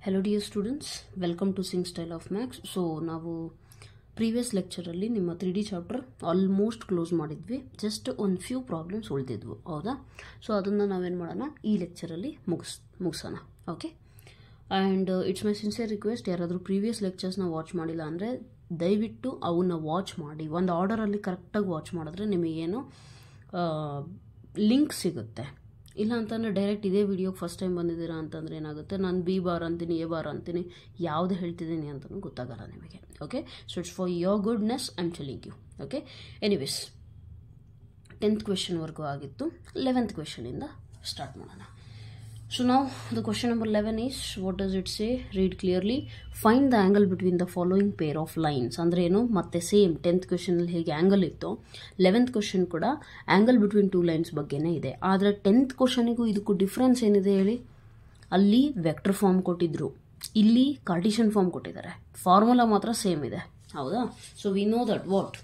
Hello dear students, welcome to Sing Style of Max. So ನಾವು previous ಲೆಕ್ಚರಲ್ಲಿ ನಿಮ್ಮ 3D chapter almost close ಮಾಡಿದ್ವಿ. Just ಒಂದು few problems ಉಳಿದಿದ್ವು, ಹೌದಾ? So ಅದನ್ನು ನಾವೇನು ಮಾಡೋಣ, ಈ ಲೆಕ್ಚರಲ್ಲಿ ಮುಗಿಸೋಣ. Okay, and it's my sincere request, ಯಾರಾದರೂ ಪ್ರೀವಿಯಸ್ ಲೆಕ್ಚರ್ಸ್ನ ವಾಚ್ ಮಾಡಿಲ್ಲ ಅಂದರೆ ದಯವಿಟ್ಟು ಅವನ್ನ ವಾಚ್ ಮಾಡಿ. ಒಂದು ಆರ್ಡರಲ್ಲಿ ಕರೆಕ್ಟಾಗಿ ವಾಚ್ ಮಾಡಿದ್ರೆ ನಿಮಗೇನು ಲಿಂಕ್ ಸಿಗುತ್ತೆ. ಇಲ್ಲ ಅಂತಂದರೆ ಡೈರೆಕ್ಟ್ ಇದೇ ವಿಡಿಯೋಗೆ ಫಸ್ಟ್ ಟೈಮ್ ಬಂದಿದ್ದೀರಾ ಅಂತಂದರೆ ಏನಾಗುತ್ತೆ, ನಾನು ಬಿ ಬಾರ್ ಅಂತೀನಿ, ಎ ಬಾರ್ ಅಂತೀನಿ, ಯಾವುದು ಹೇಳ್ತಿದ್ದೀನಿ ಅಂತಲೂ ಗೊತ್ತಾಗಲ್ಲ ನಿಮಗೆ. Okay, so it's for your goodness I am telling you. Okay, anyways 10th ಕ್ವೆಶನ್ವರೆಗೂ ಆಗಿತ್ತು. 11th ಕ್ವೆಶನಿಂದ ಸ್ಟಾರ್ಟ್ ಮಾಡೋಣ. So now the question number 11 is, what does it say? Read clearly. Find the angle between the following pair of lines. ಅಂದ್ರೆ ಏನು, ಮತ್ತೆ same 10th question ಅಲ್ಲಿ ಹೇಗೆ angle ಇತ್ತು, 11th ಕ್ವೆಶನ್ ಕೂಡ ಆಂಗಲ್ ಬಿಟ್ವೀನ್ ಟೂ ಲೈನ್ಸ್ ಬಗ್ಗೆನೇ ಇದೆ. ಆದರೆ 10th ಕ್ವೆಶನಿಗೂ ಇದಕ್ಕೂ ಡಿಫ್ರೆನ್ಸ್ ಏನಿದೆ ಹೇಳಿ? ಅಲ್ಲಿ ವೆಕ್ಟರ್ ಫಾರ್ಮ್ ಕೊಟ್ಟಿದ್ರು, ಇಲ್ಲಿ ಕಾರ್ಟಿಷಿಯನ್ ಫಾರ್ಮ್ ಕೊಟ್ಟಿದ್ದಾರೆ. ಫಾರ್ಮುಲಾ ಮಾತ್ರ ಸೇಮ್ ಇದೆ, ಹೌದಾ? So we know that what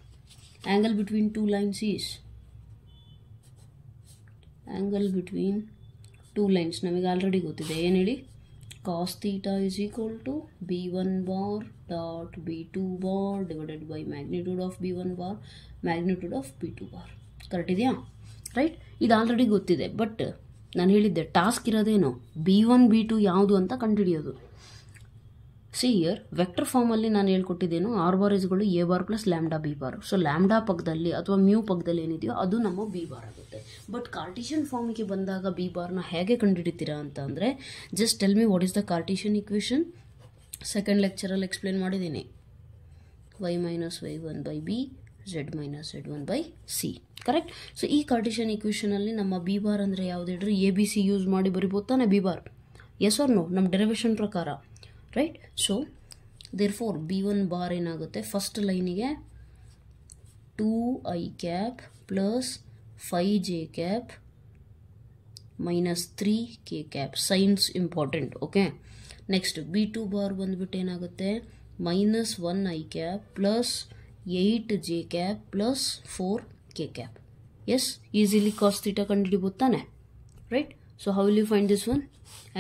angle between two lines is angle between two lines ನಮಗೆ ಆಲ್ರೆಡಿ ಗೊತ್ತಿದೆ. ಏನು ಹೇಳಿ? Cos theta is equal to b1 bar dot b2 bar divided by magnitude of b1 bar magnitude of b2 bar. Correct ಇದೆಯಾ? Right, ಇದು already ಗೊತ್ತಿದೆ. But ನಾನು ಹೇಳಿದ್ದೆ task ಇರೋದೇನು, b1 b2 ಯಾವುದು ಅಂತ ಕಂಡುಹಿಡಿಯೋದು. ಸಿ ಇಯರ್ ವೆಕ್ಟರ್ ಫಾರ್ಮಲ್ಲಿ ನಾನು ಹೇಳ್ಕೊಟ್ಟಿದ್ದೇನು, ಆರ್ ಬಾರ್ ಇಸ್ಗಳು A bar plus lambda B bar. So lambda ಪಕ್ಕದಲ್ಲಿ ಅಥವಾ ಮ್ಯೂ ಪಕ್ಕದಲ್ಲಿ ಏನಿದೆಯೋ ಅದು ನಮ್ಮ ಬಿ ಬಾರ್ ಆಗುತ್ತೆ. ಬಟ್ ಕಾರ್ಟಿಷಿಯನ್ ಫಾರ್ಮಿಗೆ ಬಂದಾಗ ಬಿ ಬಾರ್ನ ಹೇಗೆ ಕಂಡುಹಿಡಿತೀರಾ ಅಂತ ಅಂದರೆ, just tell me what is the cartesian equation. Second ಲೆಕ್ಚರಲ್ಲಿ ಎಕ್ಸ್ಪ್ಲೇನ್ ಮಾಡಿದ್ದೀನಿ. y minus y1 by B, z minus z1 by C. Correct. So ಈ ಕಾರ್ಟಿಷಿಯನ್ ಇಕ್ವೇಷನಲ್ಲಿ ನಮ್ಮ ಬಿ ಬಾರ್ ಅಂದರೆ ಯಾವ್ದು ಹೇಳ್ರಿ? ಎ ಬಿ ಸಿ ಯೂಸ್ ಮಾಡಿ ಬರಿಬೋದು ತಾನೆ B bar? Yes or no? ನಮ್ಮ ಡೆರಿವೇಷನ್ ಪ್ರಕಾರ, right? So therefore b1 bar ಏನಾಗುತ್ತೆ, ಫಸ್ಟ್ ಲೈನಿಗೆ 2i cap plus 5j cap minus 3k cap. Signs important. Okay, next b2 bar ಬಂದ್ಬಿಟ್ಟು ಏನಾಗುತ್ತೆ, minus 1i cap plus 8j cap plus 4k cap. Yes, easily cos theta ಕಂಡುಹಿಡಿಬೋದು ತಾನೆ? Right. So how will you find this one?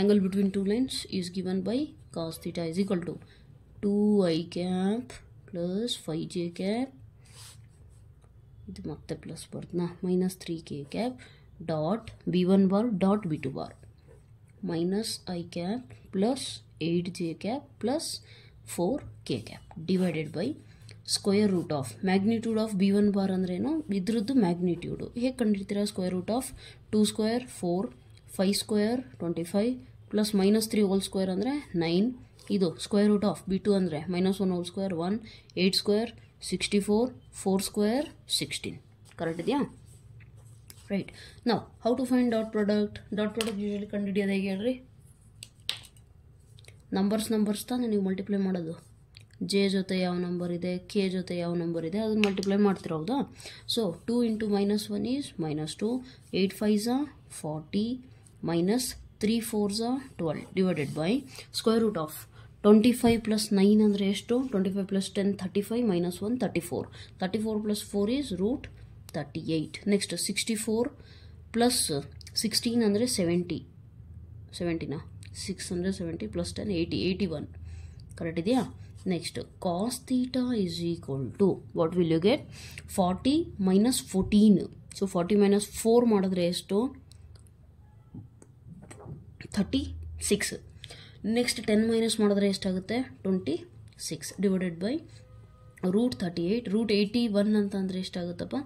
Angle between two lines is given by cos theta is equal to 2i cap plus 5j cap, ಇದು ಮತ್ತೆ plus ಬರ್ತನಾ, minus 3k cap dot b1 bar dot b2 bar minus i cap plus 8j cap plus 4k cap divided by square root of magnitude of b1 bar ಅಂದ್ರೇನು, ಇದ್ರದ್ದು magnitude. ಹೇಗೆ ಕಂಡಿರ್ತೀರಾ? Square root of 2 square 4, 5 square 25 plus minus 3 whole square ಅಂದರೆ 9. ಇದು square root of b2 ಅಂದರೆ minus 1 whole square 1, 8 square 64, 4 square 16. Correct ಇದೆಯಾ? Right. ನಾವು how to find dot product. Dot product usually ಕಂಡುಹಿಡಿಯೋದು ಹೇಗೆ ಹೇಳ್ರಿ? ನಂಬರ್ಸ್ ತಾನೇ ನೀವು ಮಲ್ಟಿಪ್ಲೈ ಮಾಡೋದು. ಜೆ ಜೊತೆ ಯಾವ ನಂಬರ್ ಇದೆ, ಕೆ ಜೊತೆ ಯಾವ ನಂಬರ್ ಇದೆ, ಅದನ್ನು ಮಲ್ಟಿಪ್ಲೈ ಮಾಡ್ತೀರಾ, ಹೌದಾ? So 2 into minus 1 is minus 2, 8 5s 40 minus 3 4s 12 divided by square root of 25 plus 9 ಅಂದರೆ ಎಷ್ಟು? 25 plus 10 35 minus 1 34. 34 plus 4 is root 38. Next 64 plus 16 ಅಂದರೆ 70. 70ನಾ? 6 ಅಂದರೆ 70 ಪ್ಲಸ್ 10 80, 81. ಕರೆಕ್ಟ್ ಇದೆಯಾ? Next cos theta is equal to what will you get? 40 minus 14. So 40 minus 4 ಮಾಡಿದ್ರೆ ಎಷ್ಟು? 36. Next 10 minus ಮಾಡಿದ್ರೆ ಎಷ್ಟಾಗುತ್ತೆ? 26 ಡಿವೈಡೆಡ್ ಬೈ ರೂಟ್ 38. ರೂಟ್ 81 ಅಂತ ಅಂದರೆ ಎಷ್ಟಾಗುತ್ತಪ್ಪ?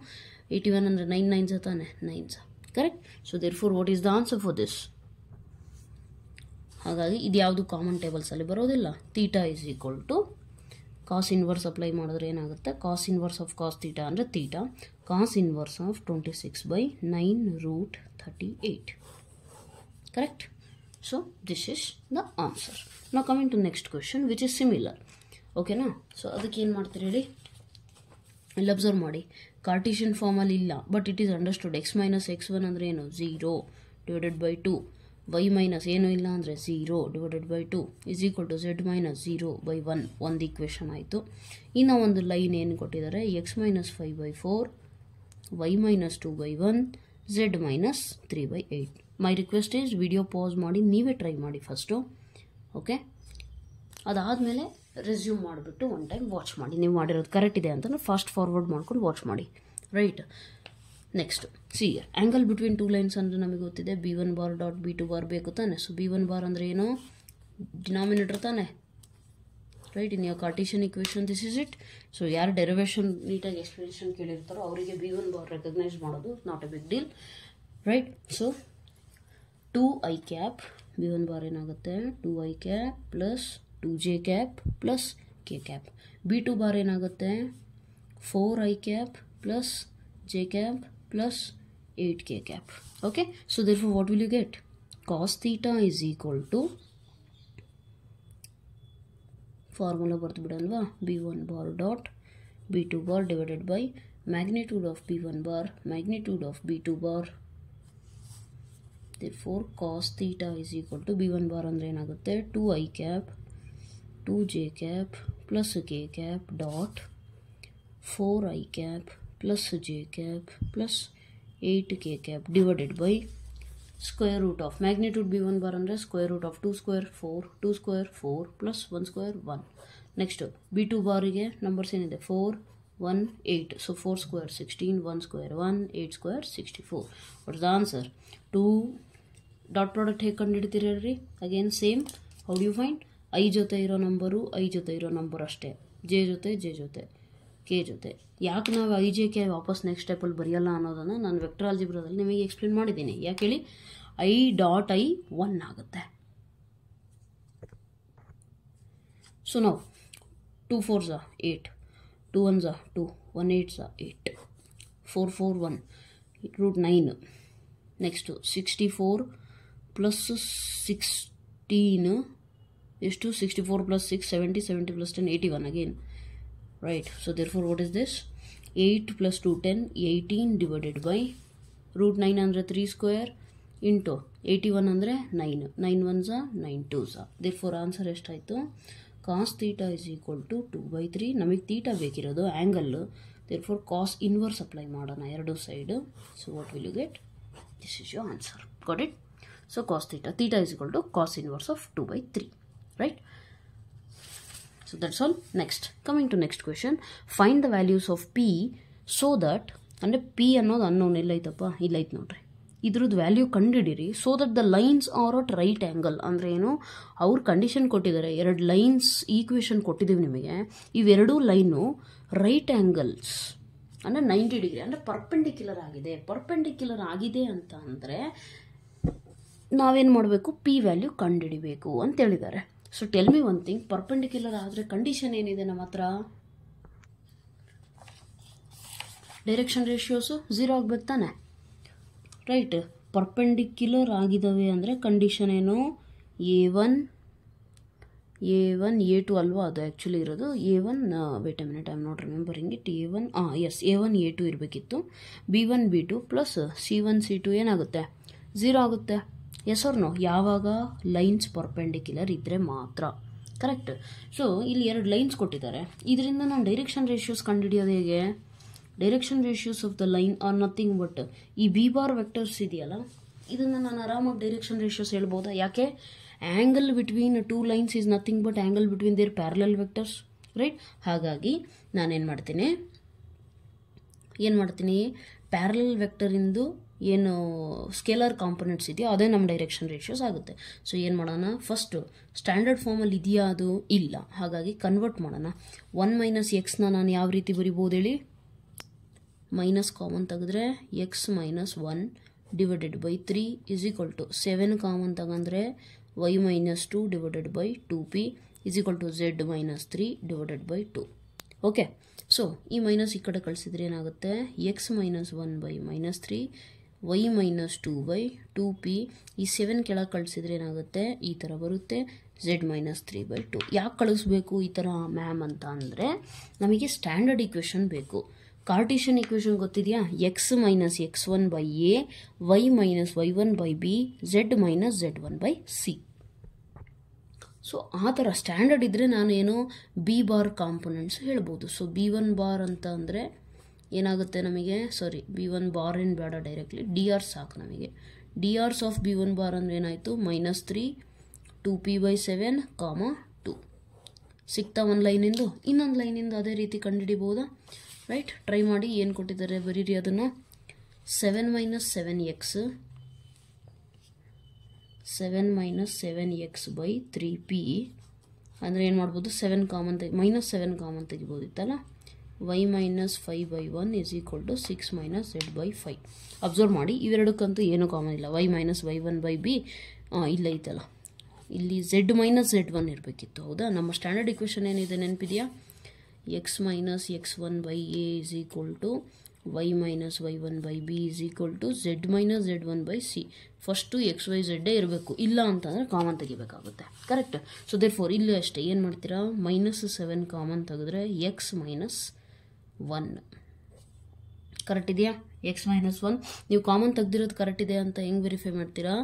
81 ಅಂದರೆ 9 9s ತಾನೆ? 9s. ಕರೆಕ್ಟ್. So therefore what is the answer for this? ಹಾಗಾಗಿ ಇದು ಯಾವುದು ಕಾಮನ್ ಟೇಬಲ್ಸಲ್ಲಿ ಬರೋದಿಲ್ಲ. Theta is equal to cos inverse apply ಮಾಡಿದ್ರೆ ಏನಾಗುತ್ತೆ? Cos inverse of cos theta ಅಂದರೆ theta, cos inverse of 26 by 9 root 38. Correct? So this is the answer. Now coming to next question which is similar. Okay na? So ಅದಕ್ಕೆ ಏನು ಮಾಡ್ತೀರಿ ಹೇಳಿ? ಇಲ್ಲಿ observe ಮಾಡಿ, Cartesian ಫಾರ್ಮಲ್ಲಿ ಇಲ್ಲ, but it is understood. x minus x1 ಅಂದರೆ ಏನು? 0 ಡಿವೈಡೆಡ್ ಬೈ 2. y ಮೈನಸ್ ಏನೂ ಇಲ್ಲ ಅಂದರೆ 0 divided by 2 is equal to z minus 0 by 1. ಒಂದು ಈಕ್ವೇಷನ್ ಆಯಿತು. ಇನ್ನು ಒಂದು ಲೈನ್ ಏನು ಕೊಟ್ಟಿದ್ದಾರೆ? x minus 5 by 4, y minus 2 by 1, z minus 3 by 8. My request is video pause ಮಾಡಿ ನೀವೇ ಟ್ರೈ ಮಾಡಿ ಫಸ್ಟು. ಓಕೆ, ಅದಾದಮೇಲೆ ರೆಸ್ಯೂಮ್ ಮಾಡಿಬಿಟ್ಟು ಒನ್ ಟೈಮ್ ವಾಚ್ ಮಾಡಿ, ನೀವು ಮಾಡಿರೋದು ಕರೆಕ್ಟ್ ಇದೆ ಅಂತಂದ್ರೆ ಫಾಸ್ಟ್ ಫಾರ್ವರ್ಡ್ ಮಾಡ್ಕೊಂಡು ವಾಚ್ ಮಾಡಿ, right. Next C angle between two lines ಅಂದರೆ ನಮಗೆ ಗೊತ್ತಿದೆ B1 bar dot B2 bar ಬೇಕು ತಾನೆ. ಸೊ B1 ಬಾರ್ ಅಂದರೆ ಏನು, ಡಿನಾಮಿನೇಟರ್ ತಾನೆ, right. In your cartesian equation this is it. So ಯಾರು ಡೆರಿವೇಷನ್ ನೀಟಾಗಿ ಎಕ್ಸ್ಪ್ಲನೇಷನ್ ಕೇಳಿರ್ತಾರೋ ಅವರಿಗೆ B1 ಬಾರ್ ರೆಕಗ್ನೈಸ್ ಮಾಡೋದು not a big deal, right. So 2i cap B1 bar ಏನಾಗುತ್ತೆ 2i cap plus 2j cap plus k cap. B2 bar ಏನಾಗುತ್ತೆ 4i cap plus j cap plus 8k cap. Okay, so therefore what will you get? Cos theta is equal to formula ಬರ್ತು ಬಿಡಲ್ವಾ, B1 bar dot B2 bar divided by magnitude of B1 bar magnitude of B2 bar. Therefore cos theta is equal to B1 bar ಅಂದ್ರೆ ಏನಾಗುತ್ತೆ 2i cap 2j cap plus k cap dot 4i cap plus j cap plus 8k cap divided by square root of magnitude B1 bar under square root of 2 square 4 2 square 4 plus 1 square 1. Next B2 bar ಗೆ numbers ಏನಿದೆ 4 1 8, so 4 square 16 1 square 1 8 square 64. What is the answer? 2 dot product ಹೇಗೆ ಕಂಡುಹಿಡಿತೀರಿ? Again same, how do you find? i ಜೊತೆ ಇರೋ number i ಜೊತೆ ಇರೋ number ಅಷ್ಟೇ, j ಜೊತೆ ಕೆ ಜೊತೆ. ಯಾಕೆ ನಾವು ಐ ಜೆ ಕೆ ವಾಪಸ್ ನೆಕ್ಸ್ಟ್ ಸ್ಟೆಪ್ಪಲ್ಲಿ ಬರೆಯಲ್ಲ ಅನ್ನೋದನ್ನು ನಾನು ವೆಕ್ಟರ್ ಆಲ್ಜಿಬ್ರಾದಲ್ಲಿ ನಿಮಗೆ ಎಕ್ಸ್ಪ್ಲೇನ್ ಮಾಡಿದ್ದೀನಿ. ಯಾಕೆ ಹೇಳಿ, ಐ ಡಾಟ್ ಐ 1 ಆಗುತ್ತೆ. ಸೊ ನಾವು 2 4s 8 2 1s 2 1 8s 8 4 4 1 root 9. Next 64 plus 16 ಎಷ್ಟು 64 plus 6 70 70 plus 10 81 again, right. So therefore what is this? 8 plus 2 10 18 divided by root 9 ಅಂದರೆ 3 square into 81 ಅಂದರೆ 9 9 1s 9 2s. therefore ಆನ್ಸರ್ ಎಷ್ಟಾಯಿತು? cos theta is equal to 2/3. ನಮಗೆ theta ಬೇಕಿರೋದು angle, therefore cos inverse apply ಮಾಡೋಣ ಎರಡು side. So what will you get? This is your answer. Got it? So cos theta is equal to cos inverse of 2/3, right? So that's all. Next, coming to next question, find the values of p so that, ಅಂದರೆ p ಅನ್ನೋದು unknown ಎಲ್ಲೈತಪ್ಪ, ಇಲ್ಲೈತೆ ನೋಡ್ರಿ, ಇದ್ರದ್ದು value ಕಂಡುಹಿಡಿರಿ. So that the lines are at right angle. ಅಂದರೆ ಏನು, ಅವ್ರು ಕಂಡೀಷನ್ ಕೊಟ್ಟಿದ್ದಾರೆ, 2 ಲೈನ್ಸ್ ಈಕ್ವೇಷನ್ ಕೊಟ್ಟಿದ್ದೀವಿ ನಿಮಗೆ, ಇವೆರಡೂ ಲೈನು ರೈಟ್ ಆ್ಯಂಗಲ್ಸ್ ಅಂದರೆ 90 ಡಿಗ್ರಿ ಅಂದರೆ ಪರ್ಪೆಂಡಿಕ್ಯುಲರ್ ಆಗಿದೆ. ಪರ್ಪೆಂಡಿಕ್ಯುಲರ್ ಆಗಿದೆ ಅಂತ ಅಂದರೆ ನಾವೇನು ಮಾಡಬೇಕು, ಪಿ ವ್ಯಾಲ್ಯೂ ಕಂಡುಹಿಡಿಬೇಕು ಅಂತ ಹೇಳಿದ್ದಾರೆ. So tell me one thing, perpendicular ಆದರೆ ಕಂಡೀಷನ್ ಏನಿದೆ ನಮ್ಮ ಹತ್ರ? ಡೈರೆಕ್ಷನ್ ರೇಷಿಯೋಸು 0 ಆಗಬೇಕು ತಾನೆ, ರೈಟ್. ಪರ್ಪೆಂಡಿಕ್ಯುಲರ್ ಆಗಿದ್ದಾವೆ ಅಂದರೆ ಕಂಡೀಷನ್ ಏನು? A1 A2 ಅಲ್ವಾ ಅದು ಆ್ಯಕ್ಚುಲಿ ಇರೋದು. A1 wait a minute, I am not remembering it. A1 yes A1 A2 ಇರಬೇಕಿತ್ತು. B1 B2 plus C1 C2 ಏನಾಗುತ್ತೆ? 0 ಆಗುತ್ತೆ. Yes or no? ಯಾವಾಗ ಲೈನ್ಸ್ ಪರ್ಪೆಂಡಿಕ್ಯುಲರ್ ಇದ್ದರೆ ಮಾತ್ರ, ಕರೆಕ್ಟ್. ಸೊ ಇಲ್ಲಿ 2 ಲೈನ್ಸ್ ಕೊಟ್ಟಿದ್ದಾರೆ, ಇದರಿಂದ ನಾನು ಡೈರೆಕ್ಷನ್ ರೇಷಿಯೋಸ್ ಕಂಡುಹಿಡಿಯೋದು ಹೇಗೆ? Direction ratios of the line are nothing but ಈ ಬಿ ಬಾರ್ ವೆಕ್ಟರ್ಸ್ ಇದೆಯಲ್ಲ, ಇದನ್ನು ನಾನು ಆರಾಮಾಗಿ ಡೈರೆಕ್ಷನ್ ರೇಷಿಯೋಸ್ ಹೇಳ್ಬೋದಾ? ಯಾಕೆ? Angle between 2 lines is nothing but angle between their parallel vectors, right. ಹಾಗಾಗಿ ನಾನೇನು ಮಾಡ್ತೀನಿ, ಪ್ಯಾರಲಲ್ ವೆಕ್ಟರಿಂದು ಏನು ಸ್ಕೇಲರ್ ಕಾಂಪೊನೆಂಟ್ಸ್ ಇದೆಯೋ ಅದೇ ನಮ್ಮ ಡೈರೆಕ್ಷನ್ ರೇಷಿಯೋಸ್ ಆಗುತ್ತೆ. ಸೊ ಏನು ಮಾಡೋಣ, ಫಸ್ಟು ಸ್ಟ್ಯಾಂಡರ್ಡ್ ಫಾರ್ಮಲ್ಲಿ ಇದೆಯಾ? ಅದು ಇಲ್ಲ. ಹಾಗಾಗಿ ಕನ್ವರ್ಟ್ ಮಾಡೋಣ. 1 ಮೈನಸ್ ಎಕ್ಸ್ನ ನಾನು ಯಾವ ರೀತಿ ಬರಿಬೋದು ಹೇಳಿ? ಮೈನಸ್ ಕಾಮನ್ ತೆಗೆದ್ರೆ x minus 1 divided by 3 is equal to 7 common ತಗೊಂಡ್ರೆ y minus 2 divided by 2p is equal to z minus 3 divided by 2. Okay, so ಈ ಮೈನಸ್ ಈ ಕಡೆ ಕಳಿಸಿದ್ರೆ ಏನಾಗುತ್ತೆ? X minus 1 by minus 3 y minus 2 by 2p. ಈ 7 ಕೆಳಗೆ ಕಳಿಸಿದ್ರೆ ಏನಾಗುತ್ತೆ? ಈ ಥರ ಬರುತ್ತೆ, z ಮೈನಸ್ 3 ಬೈ 2. ಯಾಕೆ ಕಳಿಸ್ಬೇಕು ಈ ಥರ ಮ್ಯಾಮ್ ಅಂತ ಅಂದರೆ, ನಮಗೆ ಸ್ಟ್ಯಾಂಡರ್ಡ್ ಈಕ್ವೇಷನ್ ಬೇಕು. ಕಾರ್ಟಿಷಿಯನ್ ಈಕ್ವೇಷನ್ ಗೊತ್ತಿದೆಯಾ? X minus x1 by A, y minus y1 by B, z minus z1 by C. So ಆ ಥರ ಸ್ಟ್ಯಾಂಡರ್ಡ್ ಇದ್ದರೆ ನಾನೇನು ಬಿ ಬಾರ್ ಕಾಂಪೊನೆಂಟ್ಸ್ ಹೇಳ್ಬೋದು. ಸೊ B1 ಬಾರ್ ಅಂತ ಅಂದರೆ ಏನಾಗುತ್ತೆ ನಮಗೆ? ಸಾರಿ, B1 ಬಾರ್ ಏನು ಬೇಡ, ಡೈರೆಕ್ಟ್ಲಿ ಡಿ ಆರ್ ಸಾಕು ನಮಗೆ. D Rs of B1 bar ಅಂದರೆ ಏನಾಯಿತು? -3 2p/7, 2 ಸಿಗ್ತಾ ಒಂದು ಲೈನಿಂದು. ಇನ್ನೊಂದು ಲೈನಿಂದ ಅದೇ ರೀತಿ ಕಂಡುಹಿಡಿಬೋದಾ? ರೈಟ್, ಟ್ರೈ ಮಾಡಿ. ಏನು ಕೊಟ್ಟಿದ್ದಾರೆ ಬರೀರಿ ಅದನ್ನು. 7 - 7x 7-7x/3p ಅಂದರೆ ಏನು ಮಾಡ್ಬೋದು, 7 ಕಾಮನ್ -7 ಕಾಮನ್ ತೆಗಿಬೋದಿತ್ತಲ್ಲ. y - 5/1 = 6 - z/5. ಅಬ್ಸರ್ವ್ ಮಾಡಿ, ಇವೆರಡಕ್ಕಂತೂ ಏನೂ ಕಾಮನ್ ಇಲ್ಲ. y - y1/b ಇಲ್ಲ ಐತಲ್ಲ, ಇಲ್ಲಿ z - z1 ಇರಬೇಕಿತ್ತು. ಹೌದಾ? ನಮ್ಮ ಸ್ಟ್ಯಾಂಡರ್ಡ್ ಇಕ್ವೇಷನ್ ಏನಿದೆ ನೆನಪಿದೆಯಾ? x - x1/a = y - y1/b = z - z1/c. First x y z ಇರಬೇಕು, ಇಲ್ಲ ಅಂತಂದರೆ ಕಾಮನ್ ತೆಗಿಬೇಕಾಗುತ್ತೆ. ಕರೆಕ್ಟ್. ಸೊ ದೇರ್ಫೋರ್ ಇಲ್ಲೂ ಅಷ್ಟೇ ಏನು ಮಾಡ್ತೀರಾ, -7 ಕಾಮನ್ ತೆಗೆದ್ರೆ x - 1 ಕರೆಕ್ಟ್ ಇದೆಯಾ? x - 1 ನೀವು ಕಾಮನ್ ತೆಗ್ದಿರೋದು ಕರೆಕ್ಟ್ ಇದೆ ಅಂತ ಹೆಂಗೆ ವೆರಿಫೈ ಮಾಡ್ತೀರಾ?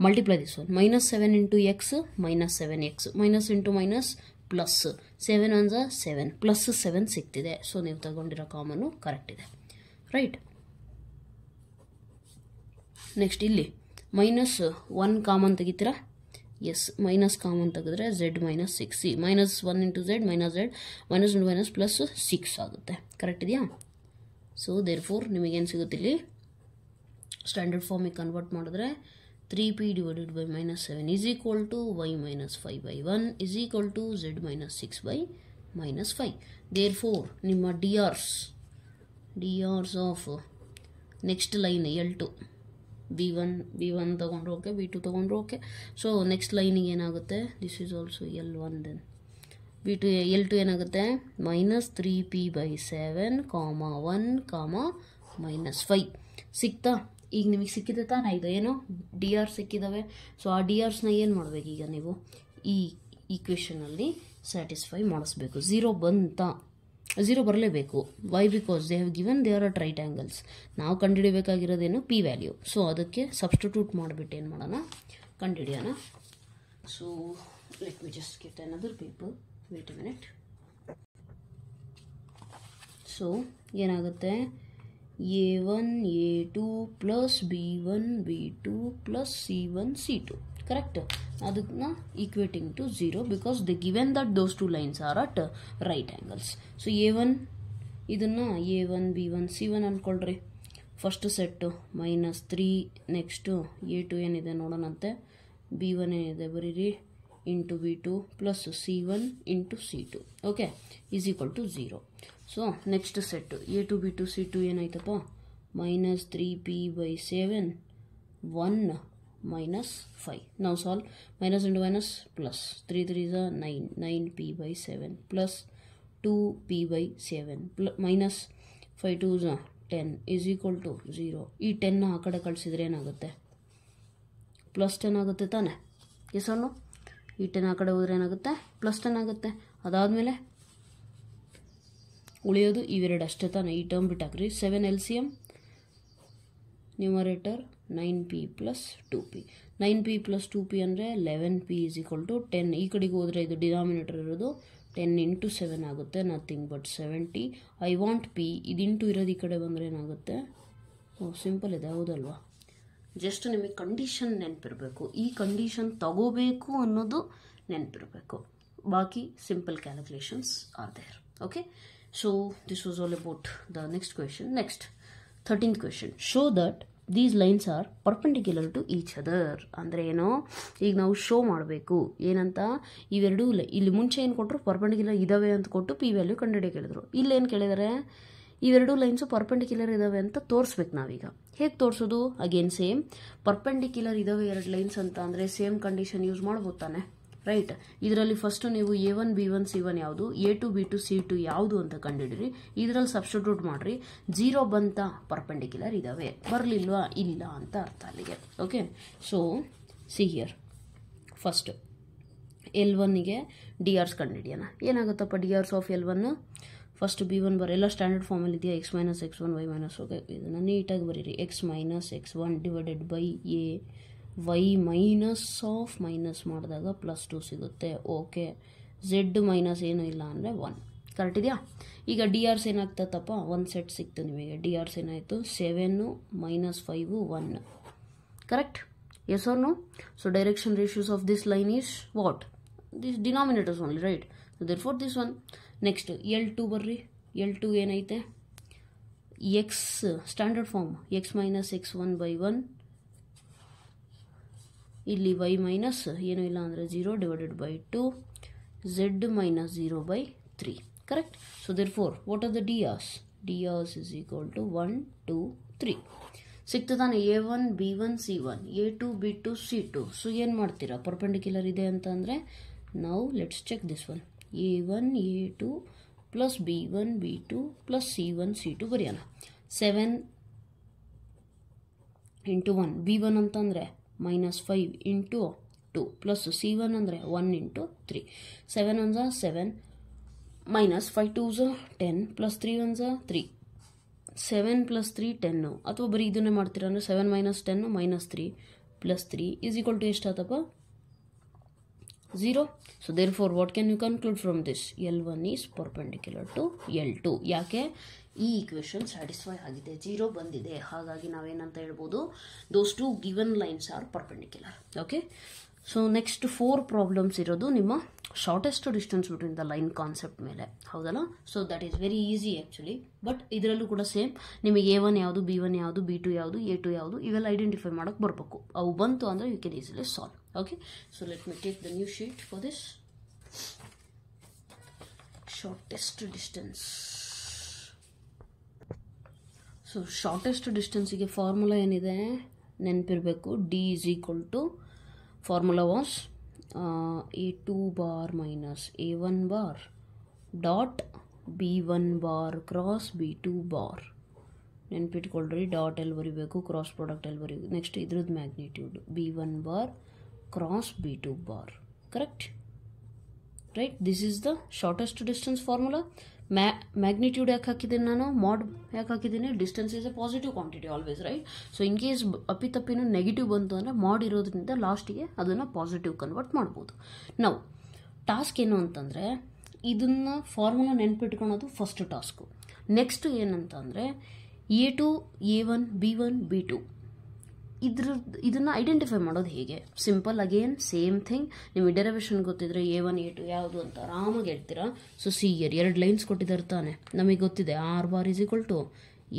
Multiply this one. -7 × x -7x minus into minus plus 7 × 7 +7 ಸಿಗ್ತಿದೆ. ಸೊ ನೀವು ತಗೊಂಡಿರೋ ಕಾಮನ್ನು ಕರೆಕ್ಟ್ ಇದೆ. ರೈಟ್. ನೆಕ್ಸ್ಟ್ ಇಲ್ಲಿ -1 ಕಾಮನ್ ತೆಗಿತೀರಾ? ಎಸ್, ಮೈನಸ್ ಕಾಮನ್ ತೆಗೆದ್ರೆ z - 6. -1 × z -z +6 ಆಗುತ್ತೆ. ಕರೆಕ್ಟ್ ಇದೆಯಾ? ಸೊ ದೇರ್ಫೋರ್ ನಿಮಗೇನು ಸಿಗುತ್ತೆ ಇಲ್ಲಿ? ಸ್ಟ್ಯಾಂಡರ್ಡ್ ಫಾರ್ಮಿಗೆ ಕನ್ವರ್ಟ್ ಮಾಡಿದ್ರೆ 3p / -7 = y - 5/1 = z - 6/-5. ದೇರ್ಫೋರ್ ನಿಮ್ಮ ಡಿಆರ್ಸ್ of next line L2 b1 ತೊಗೊಂಡ್ರು ಓಕೆ, b2 ತೊಗೊಂಡ್ರು ಓಕೆ. ಸೊ ನೆಕ್ಸ್ಟ್ ಲೈನಿಗೆ ಏನಾಗುತ್ತೆ? This is also L1. Then b2 L2 ಏನಾಗುತ್ತೆ? -3p/7, 1, -5 ಸಿಕ್ತಾ? ಈಗ ನಿಮಗೆ ಸಿಕ್ಕಿದೆ ತಾನೇ? ಇದು ಏನು ಡಿ ಆರ್ ಸಿಕ್ಕಿದ್ದಾವೆ. ಸೊ ಆ ಡಿ ಆರ್ಸ್ನ ಏನು ಮಾಡಬೇಕು ಈಗ ನೀವು? ಈ ಈಕ್ವೇಷನಲ್ಲಿ ಸ್ಯಾಟಿಸ್ಫೈ ಮಾಡಿಸ್ಬೇಕು. 0 ಬಂತಾ? 0 ಬರಲೇಬೇಕು. Why? Because they have given they are at right angles. ನಾವು ಕಂಡುಹಿಡಿಬೇಕಾಗಿರೋದೇನು? P value. ಸೊ ಅದಕ್ಕೆ ಸಬ್ಸ್ಟಿಟ್ಯೂಟ್ ಮಾಡಿಬಿಟ್ಟು ಏನು ಮಾಡೋಣ, ಕಂಡುಹಿಡಿಯೋಣ. So let me just get another paper. Wait a minute. So ಏನಾಗುತ್ತೆ? a1 a2 + b1 b2 + c1 c2. Correct. ಅದನ್ನ equating to 0 because they given that those two lines are at right angles. So a1 ಇದನ್ನು a1 b1 c1 ಅಂದ್ಕೊಳ್ರಿ. First set -3. Next a2 ಏನಿದೆ ನೋಡೋಣಂತೆ. b1 ಏನಿದೆ ಬರೀರಿ into b2 + c1 × c2 okay = 0. So next set a2 b2 c2 ಏನಾಯ್ತಪ್ಪ? -3p/7 1 -5. ನಾವು solve -× -+ 3 3 9 9p/7 +2p/7 -5 2 10 = 0. ಈ 10ನ ಆ ಕಡೆ ಕಳಿಸಿದ್ರೆ ಏನಾಗುತ್ತೆ? +10 ಆಗುತ್ತೆ ತಾನೆ? ಎಸ್ ಅನ್ನೋ? ಈ 10 ಆ ಕಡೆ ಹೋದ್ರೆ ಏನಾಗುತ್ತೆ? +10 ಆಗುತ್ತೆ. ಅದಾದಮೇಲೆ ಉಳಿಯೋದು ಇವೆರಡು ಅಷ್ಟೇ ತಾನೆ? ಈ term ಬಿಟ್ಟಾಕ್ರಿ. 7 LCM numerator 9p + 2p. 9p + 2p ಅಂದರೆ 11p = 10. ಈ ಕಡೆಗೆ ಹೋದರೆ ಇದು ಡಿನಾಮಿನೇಟರ್ ಇರೋದು 10 × 7 ಆಗುತ್ತೆ. Nothing but 70. I want p. ಇದು ಇಂಟು ಇರೋದು ಈ ಕಡೆ ಬಂದರೆ ಏನಾಗುತ್ತೆ? ಸಿಂಪಲ್ ಇದೆ, ಹೌದಲ್ವಾ? ಜಸ್ಟ್ ನಿಮಗೆ ಕಂಡೀಷನ್ ನೆನಪಿರಬೇಕು. ಈ ಕಂಡೀಷನ್ ತಗೋಬೇಕು ಅನ್ನೋದು ನೆನಪಿರಬೇಕು. ಬಾಕಿ simple calculations are there. Okay. So this was all about the next question. Next, 13th question. Show that these lines are perpendicular to each other. ಅಂದರೆ ಏನೋ ಈಗ ನಾವು ಶೋ ಮಾಡಬೇಕು. ಏನಂತ? ಇವೆರಡು ಇಲ್ಲಿ ಮುಂಚೆ ಏನು ಕೊಟ್ಟರು? ಪರ್ಪೆಂಡಿಕ್ಯುಲರ್ ಇದ್ದಾವೆ ಅಂತ ಕೊಟ್ಟು ಪಿ ವ್ಯಾಲ್ಯೂ ಕಂಡುಹಿಡಿಯ ಕೇಳಿದ್ರು. ಇಲ್ಲೇನು ಕೇಳಿದರೆ? ಇವೆರಡು ಲೈನ್ಸು ಪರ್ಪೆಂಡಿಕ್ಯುಲರ್ ಇದ್ದಾವೆ ಅಂತ ತೋರಿಸ್ಬೇಕು ನಾವೀಗ. ಹೇಗೆ ತೋರಿಸೋದು? Again same. ಪರ್ಪೆಂಡಿಕ್ಯುಲರ್ ಇದ್ದಾವೆ ಎರಡು ಲೈನ್ಸ್ ಅಂತ ಅಂದರೆ ಸೇಮ್ ಕಂಡೀಷನ್ ಯೂಸ್ ಮಾಡ್ಬೋದು ತಾನೆ? ರೈಟ್. ಇದರಲ್ಲಿ ಫಸ್ಟು ನೀವು a1 b1 c1 ಯಾವುದು, a2 b2 c2 ಯಾವುದು ಅಂತ ಕಂಡುಹಿಡಿರಿ. ಇದರಲ್ಲಿ ಸಬ್ಸ್ಟಿಟ್ಯೂಟ್ ಮಾಡಿರಿ. 0 ಬಂತ? ಪರ್ಪೆಂಡಿಕ್ಯುಲರ್ ಇದ್ದಾವೆ. ಬರಲಿಲ್ವಾ? ಇಲ್ಲ ಅಂತ ಅರ್ಥ ಅಲ್ಲಿಗೆ. Okay. So see here. First L1ಗೆ ಡಿ ಆರ್ಸ್ ಕಂಡುಹಿಡಿಯೋಣ. ಏನಾಗುತ್ತಪ್ಪ D Rs of L1? First b1 ಎಲ್ಲ ಸ್ಟ್ಯಾಂಡರ್ಡ್ ಫಾರ್ಮಲ್ಲಿ ಇದೆಯಾ? x - x1 y - ಓಕೆ, ಇದನ್ನು ನೀಟಾಗಿ ಬರೀರಿ. x - x1 / a y minus ಮಾಡಿದಾಗ +2 ಸಿಗುತ್ತೆ. ಓಕೆ. z ಮೈನಸ್ ಏನೂ ಇಲ್ಲ ಅಂದರೆ 1. ಕರೆಕ್ಟ್ ಇದೆಯಾ? ಈಗ ಡಿ ಆರ್ಸ್ ಏನಾಗ್ತದಪ್ಪ? ಒಂದು ಸೆಟ್ ಸಿಕ್ತು ನಿಮಗೆ. ಡಿ ಆರ್ಸ್ ಏನಾಯಿತು? 7 - 5 1. Correct. Yes or no? So direction ratios of this line is what? These denominators only, right? So therefore this one. Next L2 ಬರ್ರಿ. L2 ಏನೈತೆ? X standard form x minus x1 by 1 ಇಲ್ಲಿ y minus ಏನು ಇಲ್ಲ ಅಂದರೆ 0 divided by 2 z minus 0 by 3. Correct? So therefore what are the drs? drs is equal to 1 2 3. ಸಿಕ್ತದಾನೆ a1 b1 c1 a2 b2 c2. So ಏನು ಮಾಡ್ತೀರಾ? Perpendicular ಇದೆ ಅಂತ ಅಂದರೆ ನಾವು let's check this one. a1 a2 plus b1 b2 plus c1 c2 ಬರೆಯೋಣ. 7 into 1 b1 ಅಂತಂದರೆ -5 into 2 plus c1 ಅಂದರೆ 1 into 3. 7 1 7 minus 5 2s 10 plus 3 1s 3. 7 plus 3 10 ಅಥವಾ ಬರೀ ಇದನ್ನೇ ಮಾಡ್ತೀರಾ ಅಂದರೆ 7 minus 10 minus 3 plus 3 is equal to ಎಷ್ಟಾತಪ್ಪ? 0. So therefore what can you conclude from this? L1 is perpendicular to L2. ಯಾಕೆ? ಈ ಈಕ್ವೇಷನ್ ಸ್ಯಾಟಿಸ್ಫೈ ಆಗಿದೆ, 0 ಬಂದಿದೆ. ಹಾಗಾಗಿ ನಾವೇನಂತ ಹೇಳ್ಬೋದು? Those two given lines are perpendicular. Okay, so next 4 problems ಇರೋದು ನಿಮ್ಮ shortest distance between the line concept ಮೇಲೆ, ಹೌದಲ್ಲ? So that is very easy actually. But ಇದರಲ್ಲೂ ಕೂಡ ಸೇಮ್, ನಿಮಗೆ A1 ಯಾವುದು, B1 ಯಾವುದು, B2 ಯಾವುದು, A2 ಯಾವುದು, ಇವೆಲ್ಲ ಐಡೆಂಟಿಫೈ ಮಾಡೋಕ್ಕೆ ಬರಬೇಕು. ಅವು ಬಂತು ಅಂದರೆ you can easily solve. Okay, so let me take the new sheet for this. Shortest distance. So shortest ಡಿಸ್ಟೆನ್ಸಿಗೆ ಫಾರ್ಮುಲಾ ಏನಿದೆ ನೆನಪಿರಬೇಕು. D is equal to formula was A2 bar minus A1 bar dot B1 bar cross B2 bar. ನೆನ್ಪಿಟ್ಕೊಳ್ರಿ, dot ಎಲ್ಲಿ ಬರೀಬೇಕು, cross product ಎಲ್ಲಿ ಬರೀಬೇಕು. Next ಇದ್ರದ್ದು magnitude B1 bar cross B2 bar. Correct, right? This is the shortest distance formula. Magnitude ಯಾಕೆ ಹಾಕಿದ್ದೀನಿ ನಾನು, mod ಯಾಕೆ ಹಾಕಿದ್ದೀನಿ? Distance is a positive quantity always, right? So in case ಅಪ್ಪಿತಪ್ಪಿನೂ ನೆಗೆಟಿವ್ ಬಂತು ಅಂದರೆ ಮಾಡ್ ಇರೋದ್ರಿಂದ ಲಾಸ್ಟಿಗೆ ಅದನ್ನು ಪಾಸಿಟಿವ್ ಕನ್ವರ್ಟ್ ಮಾಡ್ಬೋದು. ನಾವು ಟಾಸ್ಕ್ ಏನು ಅಂತಂದರೆ ಇದನ್ನು ಫಾರ್ಮುಲಾ ನೆನ್ಪಿಟ್ಕೊಳೋದು ಫಸ್ಟ್ ಟಾಸ್ಕು. ನೆಕ್ಸ್ಟ್ ಏನಂತ ಅಂದರೆ A2 A1 B1 B2 ಇದನ್ನು ಐಡೆಂಟಿಫೈ ಮಾಡೋದು ಹೇಗೆ? Simple, again same thing. ನಿಮಗೆ ಡೆರಿವೇಷನ್ ಗೊತ್ತಿದ್ರೆ A1 A2 ಯಾವುದು ಅಂತ ಆರಾಮಾಗಿ ಹೇಳ್ತೀರಾ. ಸೊ ಸಿ ಇಯರ್ 2 ಲೈನ್ಸ್ ಕೊಟ್ಟಿದ್ದಾರೆ ತಾನೆ, ನಮಗೆ ಗೊತ್ತಿದೆ R bar is equal to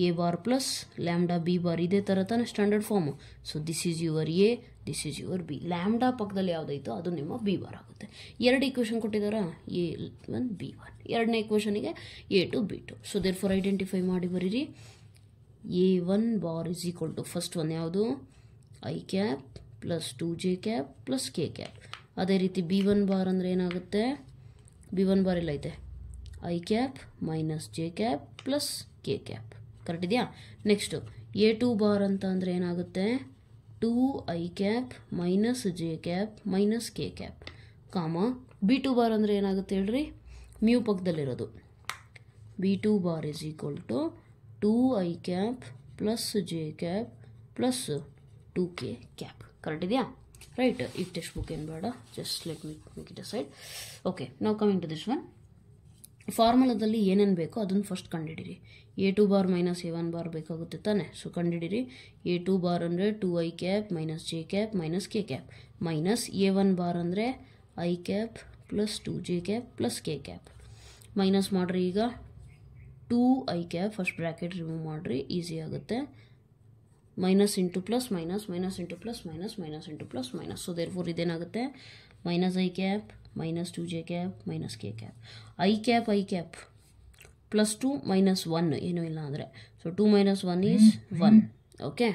A bar plus lambda B bar. ಇದೇ ಥರ ತಾನೆ standard form. So this is your A, this is your B. Lambda ಪಕ್ಕದಲ್ಲಿ ಯಾವುದೈತೋ ಅದು ನಿಮ್ಮ B ಬಾರ್ ಆಗುತ್ತೆ. 2 ಈಕ್ವೇಷನ್ ಕೊಟ್ಟಿದ್ದಾರಾ, A1 B1. ಎರಡನೇ ಈಕ್ವೇಷನಿಗೆ A2 B2. So therefore identify ಮಾಡಿ ಬರೀರಿ. A1 bar is equal to first one ಯಾವುದು, I cap plus 2j cap plus k cap. ಅದೇ ರೀತಿ B1 ಬಾರ್ ಅಂದರೆ ಏನಾಗುತ್ತೆ, B1 ಬಾರ್ ಎಲ್ಲ ಐತೆ I cap minus j cap plus k cap. Correct ಇದೆಯಾ? ನೆಕ್ಸ್ಟು A2 ಬಾರ್ ಅಂತ ಅಂದರೆ ಏನಾಗುತ್ತೆ, 2I cap minus j cap minus k cap comma. B2 bar ಅಂದರೆ ಏನಾಗುತ್ತೆ ಹೇಳ್ರಿ, ಮ್ಯೂ ಪಕ್ಕದಲ್ಲಿರೋದು. B2 bar is equal to 2I cap plus j cap plus 2k cap. Correct ಇದೆಯಾ? Right. ಈ ಟೆಕ್ಸ್ಟ್ ಬುಕ್ ಏನು ಬೇಡ, just let me make it aside. Okay, ನಾವು coming to this one. ಫಾರ್ಮುಲಾದಲ್ಲಿ ಏನೇನು ಬೇಕೋ ಅದನ್ನು ಫಸ್ಟ್ ಕಂಡುಹಿಡಿರಿ. A2 bar minus A1 bar ಬೇಕಾಗುತ್ತೆ ತಾನೆ. ಸೊ ಕಂಡುಹಿಡಿರಿ. A2 ಬಾರ್ ಅಂದರೆ 2I cap minus j cap minus k cap minus A1 bar ಅಂದರೆ I cap plus 2j cap plus k cap. Minus ಮಾಡಿರಿ. ಈಗ 2I cap first bracket remove ಮಾಡಿರಿ, easy ಆಗುತ್ತೆ. Minus into plus minus, minus into plus minus, minus into plus minus. So therefore ಇದೇನಾಗುತ್ತೆ, minus I cap minus 2j cap minus k cap. I cap plus 2 minus 1 ಏನೂ ಇಲ್ಲ ಅಂದರೆ. So 2 minus 1 is 1. Okay,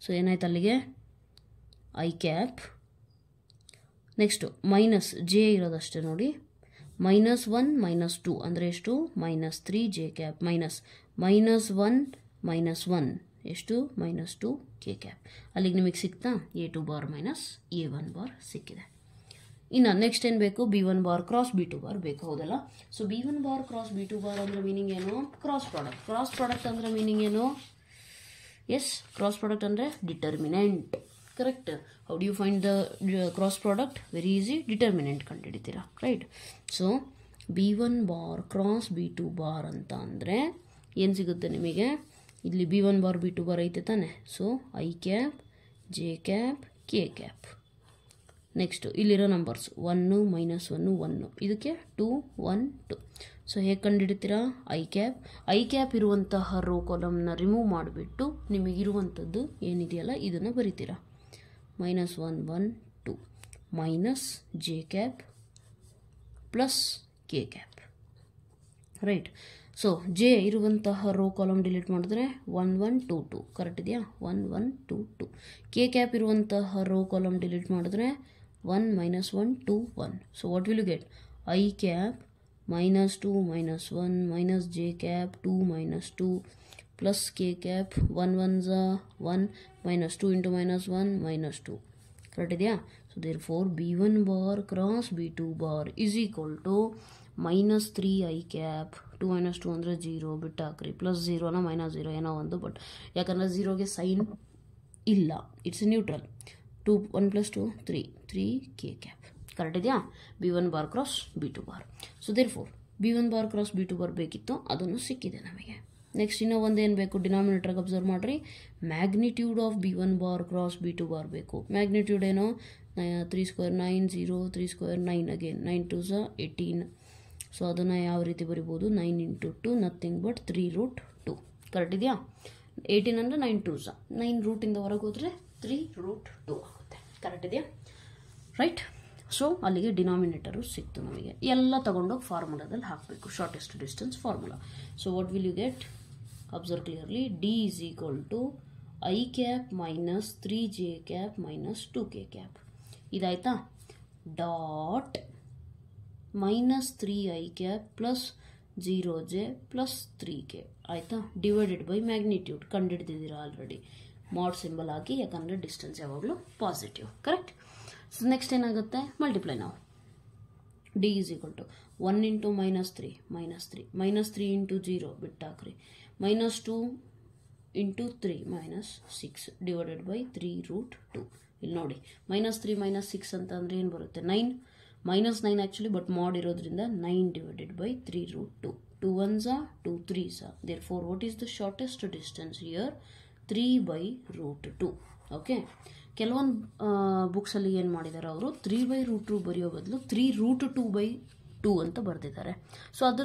so ಏನಾಯ್ತು ಅಲ್ಲಿಗೆ I cap. Next minus j ಇರೋದಷ್ಟೇ ನೋಡಿ, minus 1 minus 2 ಅಂದರೆ ಎಷ್ಟು, minus 3j cap minus minus 1 minus 1 ಎಷ್ಟು, ಮೈನಸ್ 2k ಕ್ಯಾಪ್. ಅಲ್ಲಿಗೆ ನಿಮಗೆ ಸಿಕ್ತಾ A2 bar minus A1 bar ಸಿಕ್ಕಿದೆ. ಇನ್ನು ನೆಕ್ಸ್ಟ್ ಏನು ಬೇಕು, B1 bar cross B2 bar ಬೇಕು, ಹೌದಲ್ಲ? So B1 bar cross B2 bar ಅಂದರೆ ಮೀನಿಂಗ್ ಏನು, ಕ್ರಾಸ್ ಪ್ರಾಡಕ್ಟ್. ಕ್ರಾಸ್ ಪ್ರಾಡಕ್ಟ್ ಅಂದರೆ ಮೀನಿಂಗ್ ಏನು, ಎಸ್, ಕ್ರಾಸ್ ಪ್ರಾಡಕ್ಟ್ ಅಂದರೆ determinant. Correct. How do you find the cross product? Very easy, determinant ಕಂಡುಹಿಡಿತೀರಾ, right? So B1 bar cross B2 bar ಅಂತ ಅಂದರೆ ಏನು ಸಿಗುತ್ತೆ ನಿಮಗೆ, ಇಲ್ಲಿ B1 ಬಾರ್ B2 ಬಾರ್ ಐತೆ ತಾನೆ. So I cap j cap K cap. Next ಇಲ್ಲಿರೋ ನಂಬರ್ಸ್ 1 -1 1, ಇದಕ್ಕೆ 2 1 2. ಸೊ ಹೇಗೆ ಕಂಡುಹಿಡಿತೀರಾ? ಐ ಕ್ಯಾಪ್ ಇರುವಂತಹ ರೋ ಕಾಲಮ್ನ ರಿಮೂವ್ ಮಾಡಿಬಿಟ್ಟು ನಿಮಗಿರುವಂಥದ್ದು ಏನಿದೆಯಲ್ಲ ಇದನ್ನು ಬರಿತೀರಾ. -1 1 2 minus J cap plus k cap, right. So J ಇರುವಂತಹ ರೋ ಕಾಲಮ್ ಡಿಲೀಟ್ ಮಾಡಿದ್ರೆ 1 1 2 2, ಕರೆಕ್ಟ್ ಇದೆಯಾ? 1 1 2 2. ಕೆ ಕ್ಯಾಪ್ ಇರುವಂತಹ ರೋ ಕಾಲಮ್ ಡಿಲೀಟ್ ಮಾಡಿದ್ರೆ 1 -1 2 1. So what will you get? I cap -2 -1 minus J cap 2 -2 plus k cap 1 1 1 -2 into -1 -2, correct ಇದೆಯಾ? So therefore B1 bar cross B2 bar is equal to -3 i cap 2 -2 ಅಂದರೆ 0 ಬಿಟ್ಟು ಹಾಕ್ರಿ, plus 0ನ -0 ಏನೋ ಒಂದು, but ಯಾಕಂದರೆ 0ಗೆ sign ಇಲ್ಲ, it's neutral. 2 1 + 2 3 k cap, correct ಇದೆಯಾ? B1 bar cross B2 bar. So therefore B1 bar cross B2 bar ಬೇಕಿತ್ತು, ಅದನ್ನು ಸಿಕ್ಕಿದೆ ನಮಗೆ. ನೆಕ್ಸ್ಟ್ ಇನ್ನೂ ಒಂದೇನು ಬೇಕು? ಡಿನಾಮಿನೇಟರ್ಗೆ ಅಬ್ಸರ್ವ್ ಮಾಡಿರಿ. Magnitude of B1 bar cross B2 bar ಬೇಕು. ಮ್ಯಾಗ್ನಿಟ್ಯೂಡ್ ಏನೋ 3 ಸ್ಕ್ವೇರ್ 9 0 3 ಸ್ಕ್ವೇರ್ 9 ಅಗೇನ್ 9 2 18. ಸೊ ಅದನ್ನು ಯಾವ ರೀತಿ ಬರಿಬೋದು? 9 × 2 ನಥಿಂಗ್ ಬಟ್ 3√2, ಕರೆಕ್ಟ್ ಇದೆಯಾ? 18 ಅಂದರೆ 9 2 9 ರೂಟಿಂದ ಹೊರಗೆ ಹೋದರೆ 3√2 ಆಗುತ್ತೆ, ಕರೆಕ್ಟ್ ಇದೆಯಾ? ರೈಟ್. ಸೊ ಅಲ್ಲಿಗೆ ಡಿನಾಮಿನೇಟರು ಸಿಕ್ತು ನಮಗೆ. ಎಲ್ಲ ತಗೊಂಡೋಗಿ ಫಾರ್ಮುಲಾದಲ್ಲಿ ಹಾಕಬೇಕು, shortest distance formula. So what will you get? Observe clearly. D is equal to I cap minus 3 j cap minus 2 k cap. ಇದಾಯ್ತಾ? Dot -3 i cap plus 0 j plus 3 k ಆಯಿತಾ? Divided by magnitude ಕಂಡುಹಿಡಿದಿದ್ದೀರಾ already. Mod symbol ಹಾಕಿ, ಯಾಕಂದರೆ distance ಯಾವಾಗಲೂ positive, correct? So next ಏನಾಗುತ್ತೆ? Multiply ನಾವು. D is equal to 1 × -3 -3 -3 into 0 ಬಿಟ್ಟು ಹಾಕ್ರಿ, -2 × 3 -6 ಡಿವೈಡೆಡ್ ಬೈ 3√2. ಇಲ್ಲಿ ನೋಡಿ, -3 -6 ಅಂತ ಅಂದರೆ ಏನು ಬರುತ್ತೆ? 9 -9 ಆ್ಯಕ್ಚುಲಿ, ಬಟ್ ಮಾಡ್ ಇರೋದ್ರಿಂದ 9 divided by 3√2. 2 1s 2 3s. Therefore what is the shortest distance here? 3/√2. Okay. ಕೆಲವೊಂದು ಬುಕ್ಸಲ್ಲಿ ಏನು ಮಾಡಿದ್ದಾರೆ ಅವರು 3/√2 ಬರೆಯೋ ಬದಲು 3√2/2 ಅಂತ ಬರೆದಿದ್ದಾರೆ. ಸೊ ಅದು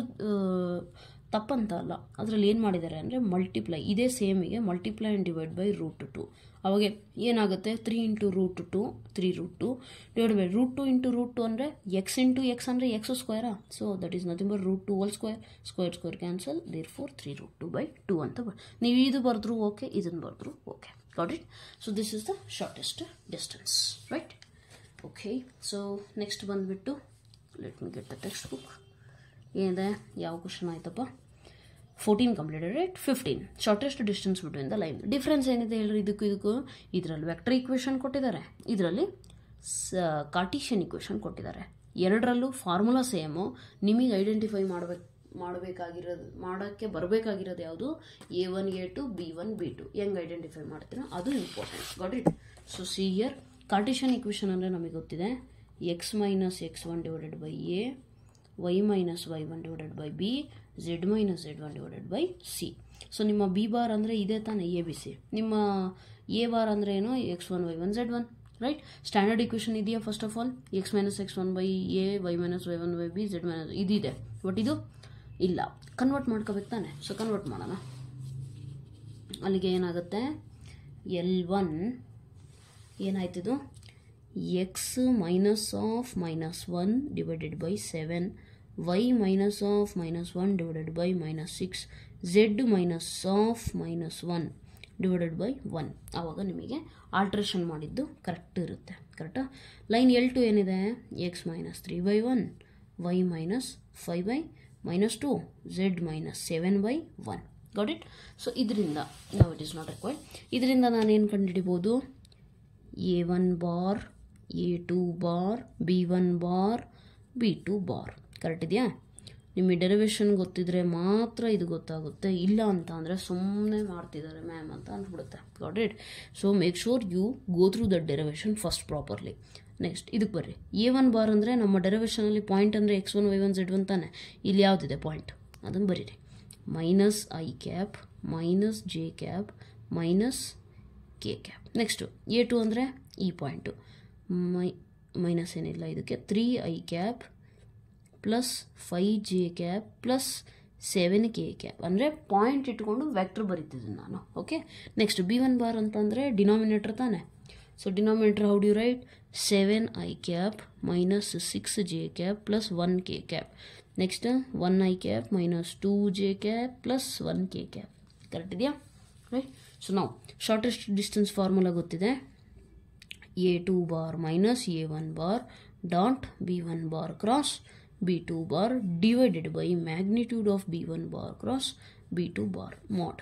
ತಪ್ಪಂತ ಅಲ್ಲ, ಅದರಲ್ಲಿ ಏನು ಮಾಡಿದ್ದಾರೆ ಅಂದರೆ ಮಲ್ಟಿಪ್ಲೈ, ಇದೇ ಸೇಮಿಗೆ ಮಲ್ಟಿಪ್ಲೈ ಆ್ಯಂಡ್ ಡಿವೈಡ್ ಬೈ √2. ಅವಾಗ ಏನಾಗುತ್ತೆ? 3 × √2 3√2 ಡಿವೈಡ್ ಬೈ √2 × √2 ಅಂದರೆ x × x ಅಂದರೆ x ಸ್ಕ್ವೇರಾ. So that is nothing but √2 whole square, square cancel, therefore 3√2/2 ಅಂತ ನೀವು ಇದು ಬರೆದ್ರು ಓಕೆ, ಇದನ್ನು ಬರೆದ್ರು okay. Got it? So this is the shortest distance, right? Okay, so next ಬಂದ್ಬಿಟ್ಟು let me get the textbook. ಏನಿದೆ? ಯಾವ ಕ್ವಶನ್ ಆಯ್ತಪ್ಪ? 14 completed, right? 15 shortest distance between the line. Difference ಏನಿದೆ ಹೇಳ್ರಿ ಇದಕ್ಕೂ? ಇದರಲ್ಲಿ ವೆಕ್ಟರ್ ಈಕ್ವೇಷನ್ ಕೊಟ್ಟಿದ್ದಾರೆ, ಇದರಲ್ಲಿ ಕಾರ್ಟಿಷಿಯನ್ ಈಕ್ವೇಷನ್ ಕೊಟ್ಟಿದ್ದಾರೆ. ಎರಡರಲ್ಲೂ ಫಾರ್ಮುಲಾ ಸೇಮು. ನಿಮಗೆ ಐಡೆಂಟಿಫೈ ಮಾಡೋಕ್ಕೆ ಬರಬೇಕಾಗಿರೋದು ಯಾವುದು? A1 A2 B1 B2 ಹೆಂಗೆ ಐಡೆಂಟಿಫೈ ಮಾಡ್ತೀರಾ ಅದು important. Got it? So see here Cartesian equation ಅಂದರೆ ನಮಗೆ ಗೊತ್ತಿದೆ, x - x1 divided by A, y - y1 divided by B, z - z1 divided by C. So ನಿಮ್ಮ ಬಿ ಬಾರ್ ಅಂದರೆ ಇದೇ ತಾನೇ ABC. ನಿಮ್ಮ ಎ ಬಾರ್ ಅಂದರೆ ಏನು? x1 y1 z1, right? Standard equation ಇದೆಯಾ? First of all x - x1 by A, y - y1 by B, z - ಇದಿದೆ, but ಇದು ಇಲ್ಲ. ಕನ್ವರ್ಟ್ ಮಾಡ್ಕೋಬೇಕು ತಾನೆ? ಸೊ ಕನ್ವರ್ಟ್ ಮಾಡೋಣ. ಅಲ್ಲಿಗೆ ಏನಾಗುತ್ತೆ? L1 ಏನಾಯ್ತಿದು? x -(-1) divided by 7, y -(-1) divided by -6, z -(-1) divided by 1. ಆವಾಗ ನಿಮಗೆ ಆಲ್ಟ್ರೇಷನ್ ಮಾಡಿದ್ದು ಕರೆಕ್ಟ್ ಇರುತ್ತೆ, ಕರೆಕ್ಟಾ? ಲೈನ್ L2 ಏನಿದೆ? x -3/1, y -5/-2, z -7/1. Got it? So ಇದರಿಂದ ನಾವು ಇಟ್ ಈಸ್ ನಾಟ್ ರಿಕ್ವೈರ್ಡ್. ಇದರಿಂದ ನಾನೇನು ಕಂಡುಹಿಡಿಬೋದು? A1 bar, A2 bar, B1 bar, B2 bar. Correct ಇದೆಯಾ? ನಿಮಗೆ ಡೆರಿವೇಷನ್ ಗೊತ್ತಿದ್ರೆ ಮಾತ್ರ ಇದು ಗೊತ್ತಾಗುತ್ತೆ, ಇಲ್ಲ ಅಂತ ಅಂದರೆ ಸುಮ್ಮನೆ ಮಾಡ್ತಿದ್ದಾರೆ ಮ್ಯಾಮ್ ಅಂತ ಅಂದ್ಬಿಡುತ್ತೆ. Got it? So make sure you go through the derivation first properly. Next ಇದಕ್ಕೆ ಬರ್ರಿ. A1 ಬಾರ್ ಅಂದರೆ ನಮ್ಮ ಡೆರಿವೇಷನಲ್ಲಿ ಪಾಯಿಂಟ್ ಅಂದರೆ x1 y1 z1 ತಾನೆ. ಇಲ್ಲಿ ಯಾವುದಿದೆ ಪಾಯಿಂಟ್? ಅದನ್ನು ಬರೀರಿ. -i cap -j cap -k cap. Next A2 ಅಂದರೆ ಈ ಪಾಯಿಂಟು ಮೈನಸ್ ಏನಿಲ್ಲ ಇದಕ್ಕೆ 3i cap plus 5j cap plus 7k cap ಅಂದರೆ ಪಾಯಿಂಟ್ ಇಟ್ಕೊಂಡು ವೆಕ್ಟರ್ ಬರೀತಿದ್ದೀನಿ ನಾನು. ಓಕೆ, ನೆಕ್ಸ್ಟ್ B1 ಬಾರ್ ಅಂತಂದರೆ ಡಿನಾಮಿನೇಟರ್ ತಾನೆ. So denominator how do you write 7i cap minus 6j cap plus 1k cap. Next 1i cap minus 2j cap plus 1k cap. Correct ಇದೆಯಾ? Right. So ನಾವು shortest distance formula ಗೊತ್ತಿದೆ. A2 bar minus A1 bar dot B1 bar cross B2 bar divided by magnitude of B1 bar cross B2 bar ಮಾಡ್.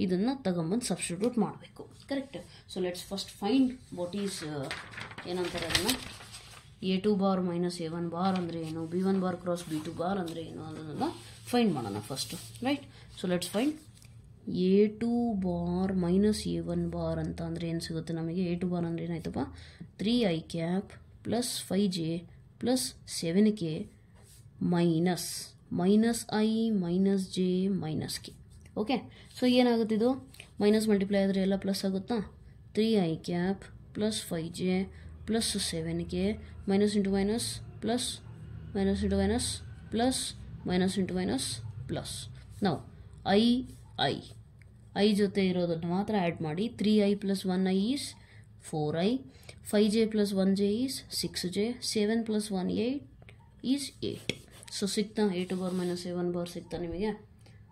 ಇದನ್ನು ತಗೊಂಬಂದು substitute ಮಾಡಬೇಕು. Correct. So let's first find what is ಏನಂತಾರೆ ಅದನ್ನು. A2 bar minus A1 bar ಅಂದರೆ ಏನು, B1 bar cross B2 bar ಅಂದರೆ ಏನು ಅನ್ನೋದನ್ನು ಫೈಂಡ್ ಮಾಡೋಣ first. Right. So let's find A2 bar minus A1 bar ಅಂತ ಅಂದರೆ ಏನು ಸಿಗುತ್ತೆ ನಮಗೆ. A2 ಬಾರ್ ಅಂದರೆ ಏನಾಯ್ತಪ್ಪ, 3i cap plus 5j plus 7k minus i minus j minus k. Okay, so ಏನಾಗುತ್ತಿದ್ದು, ಮೈನಸ್ ಮಲ್ಟಿಪ್ಲೈ ಆದರೆ ಎಲ್ಲ ಪ್ಲಸ್ ಆಗುತ್ತಾ. 3i cap plus 5j plus 7k minus into minus plus minus into minus plus minus into minus plus. ನಾವು i ಜೊತೆ ಇರೋದನ್ನು ಮಾತ್ರ add ಮಾಡಿ. 3i plus 1i is 4i, 5j plus 1j is 6j, 7 plus 1 8 is 8. So ಸಿಗ್ತಾ A2 bar minus A1 bar ಸಿಗ್ತಾ ನಿಮಗೆ.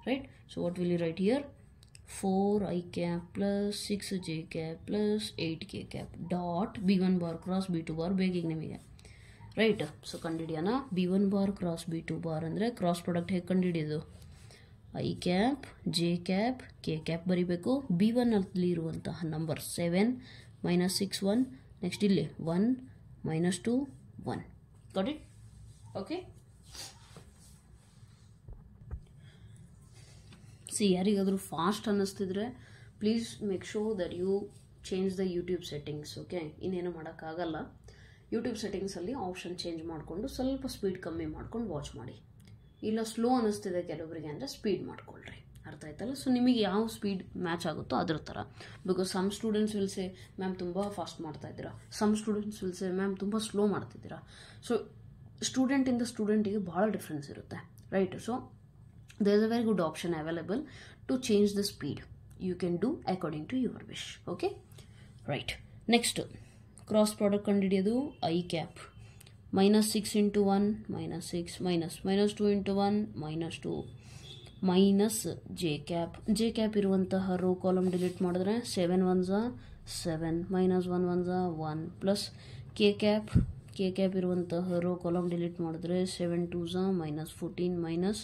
Right. So what will you write here, 4i cap plus 6j cap plus 8k cap dot B1 bar cross B2 bar ಬೇಕೀಗ ನಿಮಗೆ. Right. So ಕಂಡುಹಿಡಿಯೋಣ. B1 bar cross B2 bar ಅಂದರೆ cross product ಹೇಗೆ ಕಂಡುಹಿಡಿಯೋದು, i cap j cap k cap ಬರೀಬೇಕು. B1 ಅಲ್ಲಿ ಇರುವಂತಹ number 7 minus 6 1, next ಇಲ್ಲಿ 1 minus 2 1. Got it? Okay. See, ಯಾರಿಗಾದರೂ ಫಾಸ್ಟ್ ಅನ್ನಿಸ್ತಿದ್ರೆ please make sure that you change the YouTube settings. Okay, ಇನ್ನೇನು ಮಾಡೋಕ್ಕಾಗಲ್ಲ. ಯೂಟ್ಯೂಬ್ ಸೆಟ್ಟಿಂಗ್ಸಲ್ಲಿ ಆಪ್ಷನ್ ಚೇಂಜ್ ಮಾಡಿಕೊಂಡು ಸ್ವಲ್ಪ ಸ್ಪೀಡ್ ಕಮ್ಮಿ ಮಾಡ್ಕೊಂಡು ವಾಚ್ ಮಾಡಿ. ಇಲ್ಲ ಸ್ಲೋ ಅನ್ನಿಸ್ತಿದೆ ಕೆಲವೊಬ್ಬರಿಗೆ ಅಂದರೆ ಸ್ಪೀಡ್ ಮಾಡ್ಕೊಳ್ರಿ. ಅರ್ಥ ಆಯ್ತಲ್ಲ? ಸೊ ನಿಮಗೆ ಯಾವ ಸ್ಪೀಡ್ ಮ್ಯಾಚ್ ಆಗುತ್ತೋ ಅದ್ರ ಥರ. Because some students will say ma'am ತುಂಬ ಫಾಸ್ಟ್ ಮಾಡ್ತಾ ಇದ್ದೀರಾ, some students will say ma'am ತುಂಬ ಸ್ಲೋ ಮಾಡ್ತಿದ್ದೀರಾ. ಸೊ ಸ್ಟೂಡೆಂಟಿಂದ ಸ್ಟೂಡೆಂಟಿಗೆ ಭಾಳ ಡಿಫ್ರೆನ್ಸ್ ಇರುತ್ತೆ. Right. So there is a very good option available to change the speed. You can do according to your wish. Okay, right. Next, cross product ಕಂಡುಹಿಡಿಯೋದು. i cap minus 6 into 1 minus 6 minus 2 into 1 minus 2 minus j cap ಇರುವಂತಹ row column delete ಮಾಡಿದ್ರೆ 7 1s 7 minus 1 1s 1 plus k cap ಇರುವಂತಹ row column delete ಮಾಡಿದ್ರೆ 7 2s minus 14 minus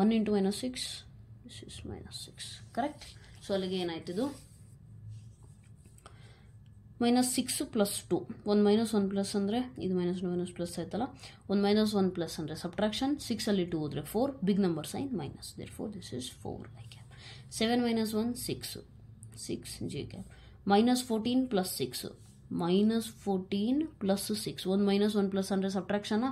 1 into minus 6, this is minus 6. Correct. So ಅಲ್ಲಿಗೆ ಏನಾಯ್ತಿದು, minus 6 plus 2, 1 minus 1 plus ಅಂದರೆ ಇದು minus minus plus ಆಯ್ತಲ್ಲ. 1 minus 1 plus ಅಂದರೆ subtraction. 6 ಅಲ್ಲಿ 2 ಹೋದರೆ 4, big number sign minus. Therefore this is 4i cap. 7 minus 1 6j cap minus 14 plus 6 minus 14 plus 6. 1 minus 1 plus ಅಂದರೆ subtraction.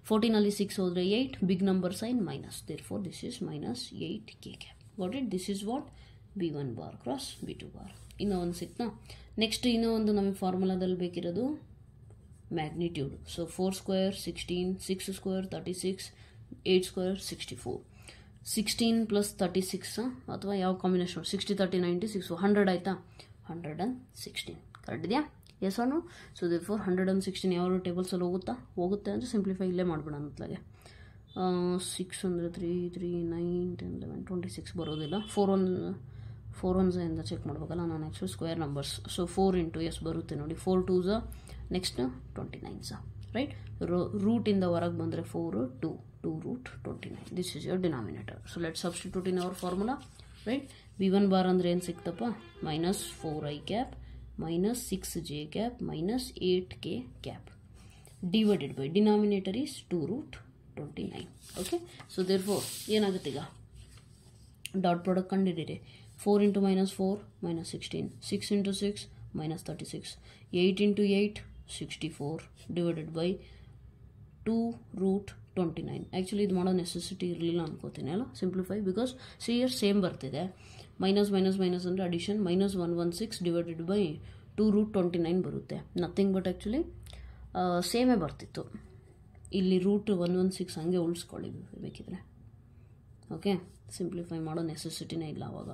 14 ಅಲ್ಲಿ 6 ಹೋದರೆ 8, big number sign minus. Therefore this is minus 8k cap. Got it? This is what B1 bar cross B2 bar. ಇನ್ನೂ ಒಂದು ಸಿಕ್ತಾ. Next ಇನ್ನೂ ಒಂದು ನಮಗೆ ಫಾರ್ಮುಲಾದಲ್ಲಿ ಬೇಕಿರೋದು magnitude. So 4 square 16, 6 square 36, 8 square 64. 16 plus 36 ಅಥವಾ ಯಾವ ಕಾಂಬಿನೇಷನ್, 60 30 90 6 100 ಆಯಿತಾ. 116. ಕರೆಕ್ಟ್ ಇದೆಯಾ? Yes or no? So therefore 116 ಯಾವ ಟೇಬಲ್ಸಲ್ಲಿ ಹೋಗುತ್ತೆ ಅಂದರೆ ಸಿಂಪ್ಲಿಫೈ ಇಲ್ಲೇ ಮಾಡಿಬಿಡೋಣ. ಅತ್ಲಾಗೆ 6 ಅಂದರೆ 3 3 9 10 11 26 ಬರೋದಿಲ್ಲ. 4 1s ಇಂದ ಚೆಕ್ ಮಾಡಬೇಕಲ್ಲ ನಾನು. Actually square numbers. So 4 into s ಬರುತ್ತೆ ನೋಡಿ. 4 2s ನೆಕ್ಸ್ಟ್ 29s. ರೈಟ್. ರೂಟಿಂದ ಹೊರಗೆ ಬಂದರೆ 4 2 root 29. This is your denominator. So let substitute in our formula. Right. B1 bar ಅಂದರೆ ಏನು ಸಿಕ್ತಪ್ಪ, minus 4i cap minus 6j cap minus 8k cap divided by denominator is 2 root 29. Okay. So therefore ಏನಾಗುತ್ತೆ ಈಗ, dot product ಕಂಡಿದ್ದೀರಿ. 4 into minus 4 minus 16, 6 into 6 minus 36, 8 ಇಂಟು 8 64 divided by 2 root 29. Actually ಇದು ಮಾಡೋ necessity ಇರಲಿಲ್ಲ ಅನ್ಕೋತೀನಿ ಅಲ್ಲ. Simplify because C year same ಬರ್ತಿದೆ. ಮೈನಸ್ ಮೈನಸ್ ಮೈನಸ್ ಅಂದರೆ ಅಡಿಷನ್ -116 ಡಿವೈಡೆಡ್ ಬೈ 2√29 ಬರುತ್ತೆ. ನಥಿಂಗ್ ಬಟ್ ಆ್ಯಕ್ಚುಲಿ ಸೇಮೇ ಬರ್ತಿತ್ತು. ಇಲ್ಲಿ √116 ಹಂಗೆ ಉಳಿಸ್ಕೊಳ್ಳಿ ಬೇಕಿದ್ರೆ. ಓಕೆ, ಸಿಂಪ್ಲಿಫೈ ಮಾಡೋ ನೆಸೆಸಿಟಿನೇ ಇಲ್ಲ ಆವಾಗ.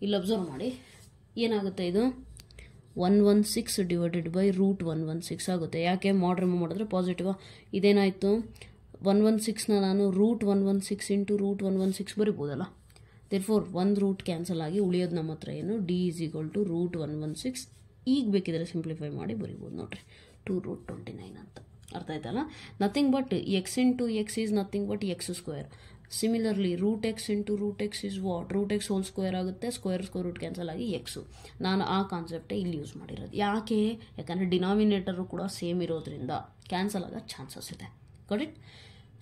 ಇಲ್ಲಿ ಅಬ್ಸರ್ವ್ ಮಾಡಿ ಏನಾಗುತ್ತೆ, ಇದು 116 ಡಿವೈಡೆಡ್ ಬೈ √116 ಆಗುತ್ತೆ. ಯಾಕೆ ಮಾಡ್ ರಿಮೂವ್ ಮಾಡಿದ್ರೆ ಪಾಸಿಟಿವ್. ಇದೇನಾಯಿತು, 116ನ ನಾನು √116 ಇಂಟು √116 ಬರಿಬೋದಲ್ಲ. ದೇರ್ಫೋರ್ ಒಂದು ರೂಟ್ ಕ್ಯಾನ್ಸಲ್ ಆಗಿ ಉಳಿಯೋದು ನಮ್ಮ ಹತ್ರ ಏನು, D = √116. ಈಗ ಬೇಕಿದ್ರೆ ಸಿಂಪ್ಲಿಫೈ ಮಾಡಿ ಬರಿಬೋದು ನೋಡ್ರಿ, 2√29 ಅಂತ. ಅರ್ಥ ಆಯ್ತಲ್ಲ. Nothing but x into x is nothing but x². Similarly √x into √x is what, √x whole square ಆಗುತ್ತೆ, ಸ್ಕ್ವೇರ್ ರೂಟ್ ಕ್ಯಾನ್ಸಲ್ ಆಗಿ ಎಕ್ಸು. ನಾನು ಆ ಕಾನ್ಸೆಪ್ಟೇ ಇಲ್ಲಿ ಯೂಸ್ ಮಾಡಿರೋದು. ಯಾಕಂದರೆ ಡಿನಾಮಿನೇಟರು ಕೂಡ ಸೇಮ್ ಇರೋದ್ರಿಂದ ಕ್ಯಾನ್ಸಲ್ ಆಗೋ ಚಾನ್ಸಸ್ ಇದೆ. Got it?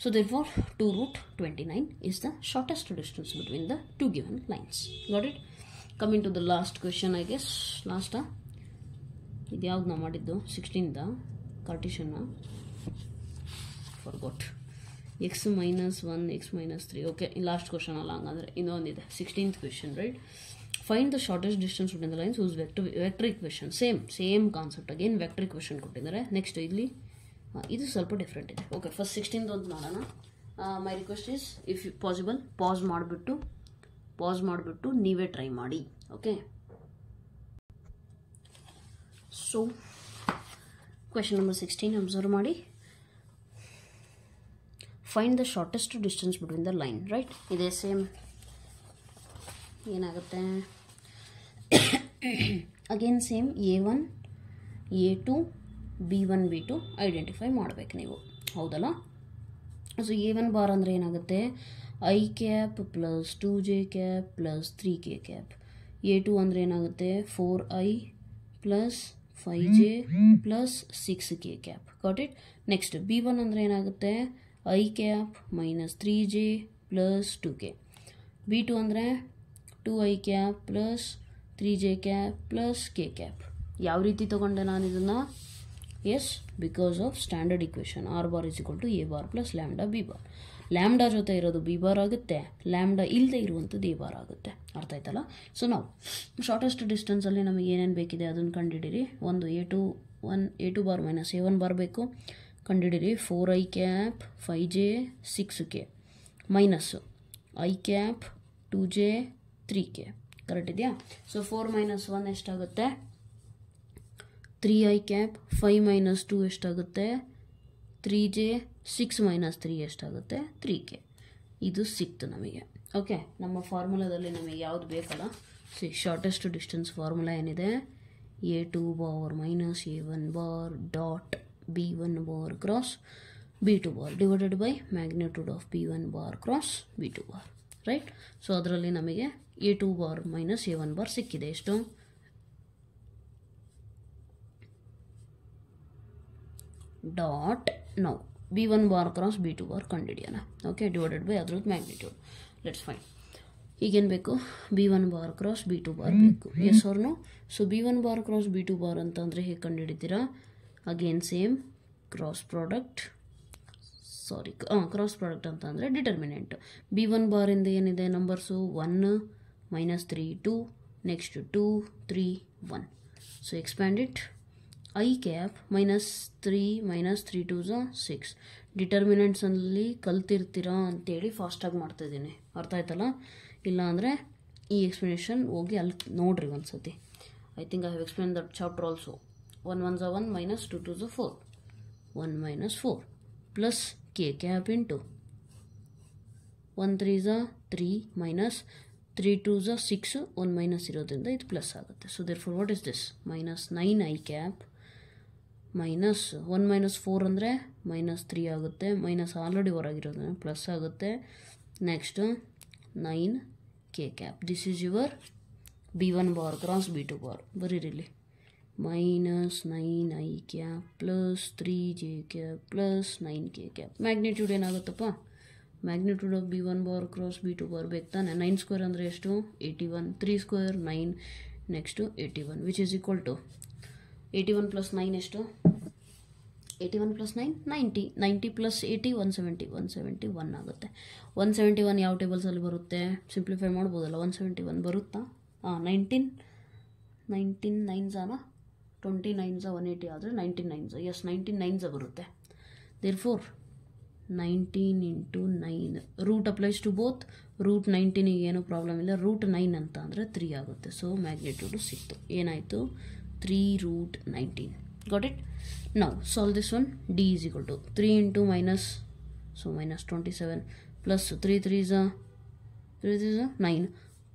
So therefore 2√29 is the shortest distance between the two given lines. Got it? Coming to the last question, I guess. Last ಇದು ಯಾವ್ದು ನಾವು ಮಾಡಿದ್ದು, 16ದ ಕಾರ್ಟಿಷನ್ನ, forgot. x - 1 x - 3. Okay, last question ಅಲ್ಲ, ಹಂಗಂದರೆ ಇನ್ನೊಂದಿದೆ 16th question, right? Find the shortest distance between the lines use vector equation. Same concept, again vector equation ಕೊಟ್ಟಿದ್ದಾರೆ. ನೆಕ್ಸ್ಟ್ ಇಲ್ಲಿ ಇದು ಸ್ವಲ್ಪ ಡಿಫ್ರೆಂಟ್ ಇದೆ. ಓಕೆ, ಫಸ್ಟ್ 16th ಒಂದು ನೋಡೋಣ. My request is, if possible pause ಮಾಡಿಬಿಟ್ಟು ನೀವೇ ಟ್ರೈ ಮಾಡಿ. Okay, so question number 16 observe ಮಾಡಿ. Find the shortest distance between the line, right? ಇದೇ ಸೇಮ್ ಏನಾಗುತ್ತೆ, again same A1 A2 B1 B2 identify ಮಾಡಬೇಕು ನೀವು, ಹೌದಲ್ಲ? ಸೊ A1 ಬಾರ್ ಅಂದರೆ ಏನಾಗುತ್ತೆ, i cap plus 2j cap plus 3k cap. A2 ಅಂದರೆ ಏನಾಗುತ್ತೆ, 4i plus 5j plus 6k cap. Got it? Next B1 ಅಂದರೆ ಏನಾಗುತ್ತೆ, i cap minus 3j plus 2k. B2 ಅಂದರೆ 2i cap plus 3j cap plus k cap. ಯಾವ ರೀತಿ ತೊಗೊಂಡೆ ನಾನು ಇದನ್ನು? Yes, because of standard equation r bar = a bar plus lambda b bar. Lambda ಜೊತೆ ಇರೋದು b ಬಾರ್ ಆಗುತ್ತೆ, lambda ಇಲ್ಲದೆ ಇರುವಂಥದ್ದು a ಬಾರ್ ಆಗುತ್ತೆ. ಅರ್ಥ ಆಯ್ತಲ್ಲ? ಸೊ ನಾವು ಶಾರ್ಟೆಸ್ಟ್ ಡಿಸ್ಟೆನ್ಸಲ್ಲಿ ನಮಗೆ ಏನೇನು ಬೇಕಿದೆ ಅದನ್ನು ಕಂಡುಹಿಡಿರಿ. ಒಂದು A2 bar minus A1 bar ಬೇಕು, ಕಂಡುಹಿಡಿರಿ. 4i cap 5j 6k minus i cap 2j 3k. Correct ಇದೆಯಾ? ಸೊ 4 - 1 ಎಷ್ಟಾಗುತ್ತೆ, 3i ಕ್ಯಾಪ್. 5 - 2 ಎಷ್ಟಾಗುತ್ತೆ, 3j. 6 - 3 ಎಷ್ಟಾಗುತ್ತೆ, 3k. ಇದು ಸಿಕ್ತು ನಮಗೆ. ಓಕೆ, ನಮ್ಮ ಫಾರ್ಮುಲಾದಲ್ಲಿ ನಮಗೆ ಯಾವುದು ಬೇಕಲ್ಲ, ಶಾರ್ಟೆಸ್ಟ್ ಡಿಸ್ಟೆನ್ಸ್ ಫಾರ್ಮುಲಾ ಏನಿದೆ, A2 bar minus A1 bar dot B1 bar cross B2 bar divided by magnitude of B1 bar cross B2 bar, right? So ಅದರಲ್ಲಿ ನಮಗೆ A2 bar minus A1 bar ಸಿಕ್ಕಿದೆ. ಎಷ್ಟು? Dot ನಾವು B1 bar cross B2 bar ಕಂಡುಹಿಡಿಯೋಣ. Okay, divided by ಅದ್ರದ್ದು magnitude. Let's find. ಈಗೇನು ಬೇಕು, B1 bar cross B2 bar ಬೇಕು. Yes or no? So B1 bar cross B2 bar ಅಂತಂದರೆ ಹೇಗೆ ಕಂಡುಹಿಡಿತೀರಾ? ಅಗೇನ್ ಸೇಮ್ ಕ್ರಾಸ್ ಪ್ರಾಡಕ್ಟ್ ಅಂತಂದರೆ ಡಿಟರ್ಮಿನೆಂಟ್. B1 ಬಾರಿಂದ ಏನಿದೆ numbers, 1 -3 2, next 2 3 1. So expand it. i cap -3 -3 2s 6. ಡಿಟರ್ಮಿನೆಂಟ್ಸಲ್ಲಿ ಕಲ್ತಿರ್ತೀರಾ ಅಂತೇಳಿ ಫಾಸ್ಟಾಗಿ ಮಾಡ್ತಾಯಿದ್ದೀನಿ. ಅರ್ಥ ಆಯ್ತಲ್ಲ? ಇಲ್ಲ ಅಂದರೆ ಈ ಎಕ್ಸ್ಪ್ಲನೇಷನ್ ಹೋಗಿ ಅಲ್ಲಿ ನೋಡ್ರಿ ಒಂದು ಸತಿ. I think I have explain that chapter also. 1 1s 1 -2 2s 4. 1 - 4 plus k cap into 1 3s 3 minus 3 2s 6. 1 minus ಇರೋದ್ರಿಂದ ಇದು ಪ್ಲಸ್ ಆಗುತ್ತೆ. So therefore what is this, -9i cap minus 1 - 4 ಅಂದರೆ -3 ಆಗುತ್ತೆ, ಮೈನಸ್ ಆಲ್ರೆಡಿ ಹೊರಗಿರೋದ್ರಿಂದ ಪ್ಲಸ್ ಆಗುತ್ತೆ. Next 9k cap. This is your B1 bar cross B2 bar. ಬರೀರಿಲ್ಲಿ -9i cap plus 3j cap plus 9k cap. Magnitude ಏನಾಗುತ್ತಪ್ಪ, magnitude of B1 bar cross B2 bar ಬೇಕು ತಾನೆ. 9 square ಅಂದರೆ ಎಷ್ಟು, 81. 3 square 9, next 81 which is equal to 81 plus 9 ಎಷ್ಟು, 81 plus 9 90. 90 plus 80 170. 171 ಆಗುತ್ತೆ. 171 ಯಾವ ಟೇಬಲ್ಸಲ್ಲಿ ಬರುತ್ತೆ, ಸಿಂಪ್ಲಿಫೈ ಮಾಡ್ಬೋದಲ್ಲ. 171 ಬರುತ್ತಾ, 19 ನೈನ್ಸಾನ 20 ನೈನ್ಸ 180 ಆದರೆ 19 ನೈನ್ಸ, ಎಸ್ 19 ನೈನ್ಸ ಬರುತ್ತೆ. Therefore 19 into 9 root applies to both. Root 19 ಏನೂ ಪ್ರಾಬ್ಲಮ್ ಇಲ್ಲ, ರೂಟ್ 9 ಅಂತ ಅಂದರೆ 3 ಆಗುತ್ತೆ. ಸೊ ಮ್ಯಾಗ್ನಿಟ್ಯೂಡು ಸಿಕ್ತು. ಏನಾಯಿತು? 3 ರೂಟ್ 19. Got it? ನಾವು solve this one. D is equal to 3 into minus, so minus 27 plus 3 3s 9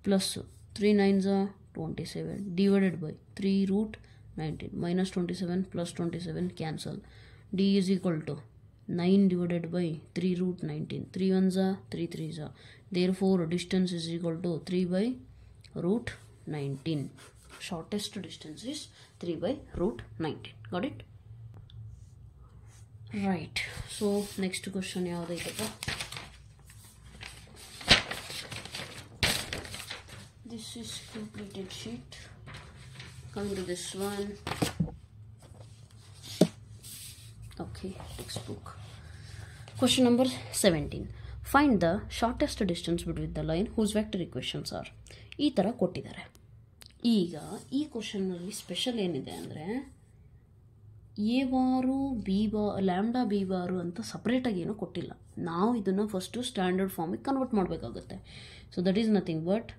plus 3 9s 27 divided by 3 root 19 minus 27 plus 27 cancel. D is equal to 9 divided by 3 root 19. 3 1s are 3 3s are. Therefore distance is equal to 3 by root 19. Shortest distance is 3 by root 19. Got it? Right. So next question yavudaitappa? This is completed sheet. Come to this one. Okay, textbook. Question number 17. Find the shortest distance between the line whose vector equations are. ಈ ಥರ ಕೊಟ್ಟಿದ್ದಾರೆ. ಈಗ ಈ ಕ್ವಶನ್ನಲ್ಲಿ special ಏನಿದೆ ಅಂದರೆ a bar b lambda b bar ಅಂತ ಸಪ್ರೇಟಾಗಿ ಏನೂ ಕೊಟ್ಟಿಲ್ಲ. ನಾವು ಇದನ್ನು ಫಸ್ಟು ಸ್ಟ್ಯಾಂಡರ್ಡ್ ಫಾರ್ಮಿಗೆ ಕನ್ವರ್ಟ್ ಮಾಡಬೇಕಾಗುತ್ತೆ. So that is nothing but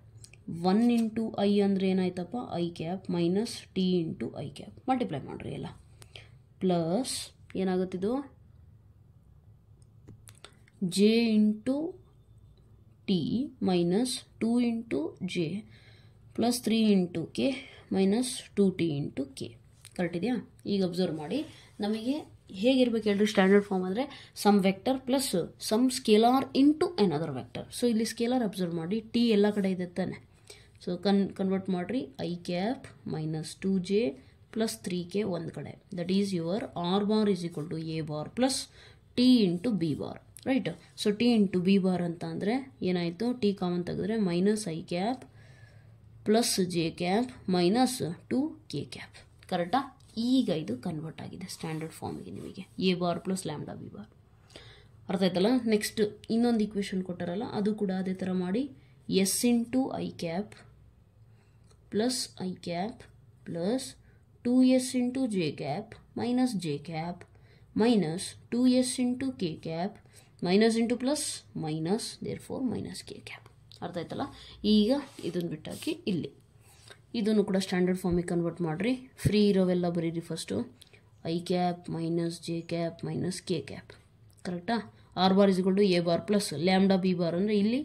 1 into i ಅಂದರೆ ಏನಾಯ್ತಪ್ಪ? I cap minus t into i cap multiply ಮಾಡಿರಿ ಎಲ್ಲ, ಪ್ಲಸ್ ಏನಾಗುತ್ತಿದ್ದು j into t minus 2 into j plus 3 into k minus 2t into k. Correct ಇದೆಯಾ? ಈಗ observe ಮಾಡಿ, ನಮಗೆ ಹೇಗಿರ್ಬೇಕು ಹೇಳ್ರಿ ಸ್ಟ್ಯಾಂಡರ್ಡ್ ಫಾರ್ಮ್ ಅಂದರೆ some vector plus some scalar into another vector. So ಇಲ್ಲಿ ಸ್ಕೇಲಾರ್ ಅಬ್ಸರ್ವ್ ಮಾಡಿ, ಟಿ ಎಲ್ಲ ಕಡೆ ಇದೆ ತಾನೆ. ಸೊ ಕನ್ವರ್ಟ್ ಮಾಡಿರಿ, i cap minus 2j plus 3k ಒಂದು ಕಡೆ. That is your r bar is equal to a bar plus t into b bar. Right? So t into b bar ಅಂತ ಅಂದರೆ ಏನಾಯಿತು? ಟಿ ಕಾಮನ್ ತೆಗೆದ್ರೆ minus i cap plus j cap minus 2k cap. ಕರೆಕ್ಟಾ? ಈಗ ಇದು convert ಆಗಿದೆ standard ಫಾರ್ಮಿಗೆ ನಿಮಗೆ, A bar plus lambda B bar. ಅರ್ಥ ಆಯ್ತಲ್ಲ? ನೆಕ್ಸ್ಟ್ ಇನ್ನೊಂದು ಇಕ್ವೇಷನ್ ಕೊಟ್ಟಾರಲ್ಲ, ಅದು ಕೂಡ ಅದೇ ಥರ ಮಾಡಿ. S into i cap plus i cap plus 2s into j cap minus J cap minus 2s into k cap minus into plus minus therefore minus K cap. ಅರ್ಥ ಆಯ್ತಲ್ಲ? ಈಗ ಇದನ್ನು ಬಿಟ್ಟಾಕಿ ಇಲ್ಲಿ ಇದನ್ನು ಕೂಡ ಸ್ಟ್ಯಾಂಡರ್ಡ್ ಫಾರ್ಮಿಗೆ ಕನ್ವರ್ಟ್ ಮಾಡಿರಿ. ಫ್ರೀ ಇರೋವೆಲ್ಲ ಬರೀರಿ first. I cap minus J cap minus K cap. ಕರೆಕ್ಟಾ? ಆರ್ ಬಾರ್ ಇಸ್ಕೊಂಡು a bar plus lambda B bar ಅಂದರೆ ಇಲ್ಲಿ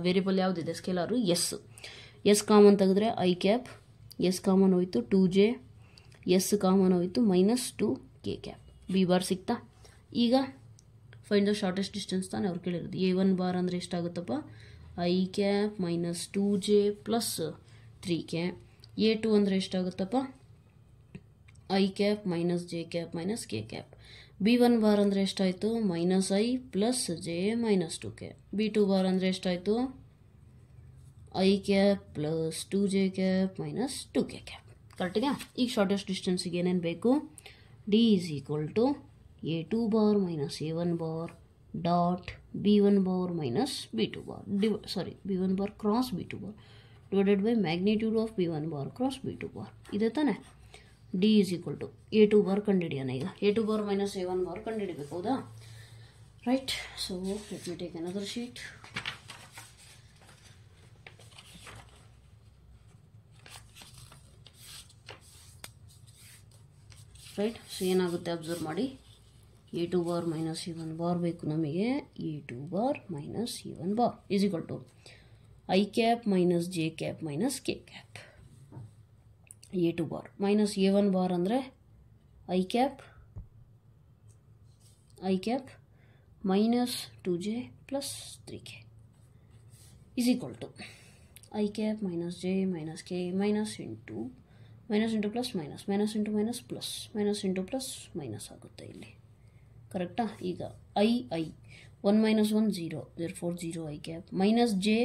ವೇರಿಯಬಲ್ ಯಾವುದಿದೆ? ಸ್ಕೇಲಾರು ಎಸ್. ಎಸ್ ಕಾಮನ್ ತೆಗೆದ್ರೆ ಐ ಕ್ಯಾಪ್, ಎಸ್ ಕಾಮನ್ ಹೋಯಿತು 2j, ಎಸ್ ಕಾಮನ್ ಹೋಯಿತು minus 2k cap. B bar ಸಿಗ್ತಾ? ಈಗ ಫೈಂಡ್ ದ ಶಾರ್ಟೆಸ್ಟ್ ಡಿಸ್ಟೆನ್ಸ್ ತಾನೇ ಅವ್ರು ಕೇಳಿರೋದು. ಎ 1 ಬಾರ್ ಅಂದರೆ ಎಷ್ಟಾಗುತ್ತಪ್ಪ? I cap minus 2j plus 3k. A 2 ಅಂದರೆ ಎಷ್ಟಾಗುತ್ತಪ್ಪ? I cap minus J cap minus K cap. B 1 bar ಅಂದರೆ ಎಷ್ಟಾಯಿತು? Minus i plus j minus 2k. B 2 bar ಅಂದರೆ ಎಷ್ಟಾಯಿತು? I cap plus 2j cap minus 2k cap. Correct ಇದೆಯಾ? ಈಗ shortest ಡಿಸ್ಟೆನ್ಸಿಗೆ ಏನೇನು ಬೇಕು? D is equal to a 2 bar minus A 1 bar dot b 1 bar minus B 2 bar b 1 bar cross b 2 bar divided by magnitude of b 1 bar cross b 2 bar. ಇದೆ ತಾನೆ? D is equal to a 2 bar ಕಂಡುಹಿಡಿಯೋಣ. ಈಗ a 2 bar minus A 1 bar ಕಂಡುಹಿಡಿಬೇಕು, ಹೌದಾ? Right. So let me take another sheet. Right. So ಏನಾಗುತ್ತೆ observe ಮಾಡಿ, a 2 bar minus A 1 bar ಬೇಕು ನಮಗೆ. A 2 bar minus A 1 bar is equal to I cap minus J cap minus K cap. A 2 bar minus A 1 bar ಅಂದರೆ I cap minus 2j plus 3k is equal to I cap minus J minus K minus into plus minus into minus plus minus into plus minus ಆಗುತ್ತೆ ಇಲ್ಲಿ. ಕರೆಕ್ಟಾ? ಈಗ I 1 minus 1 0 therefore 0 I cap minus J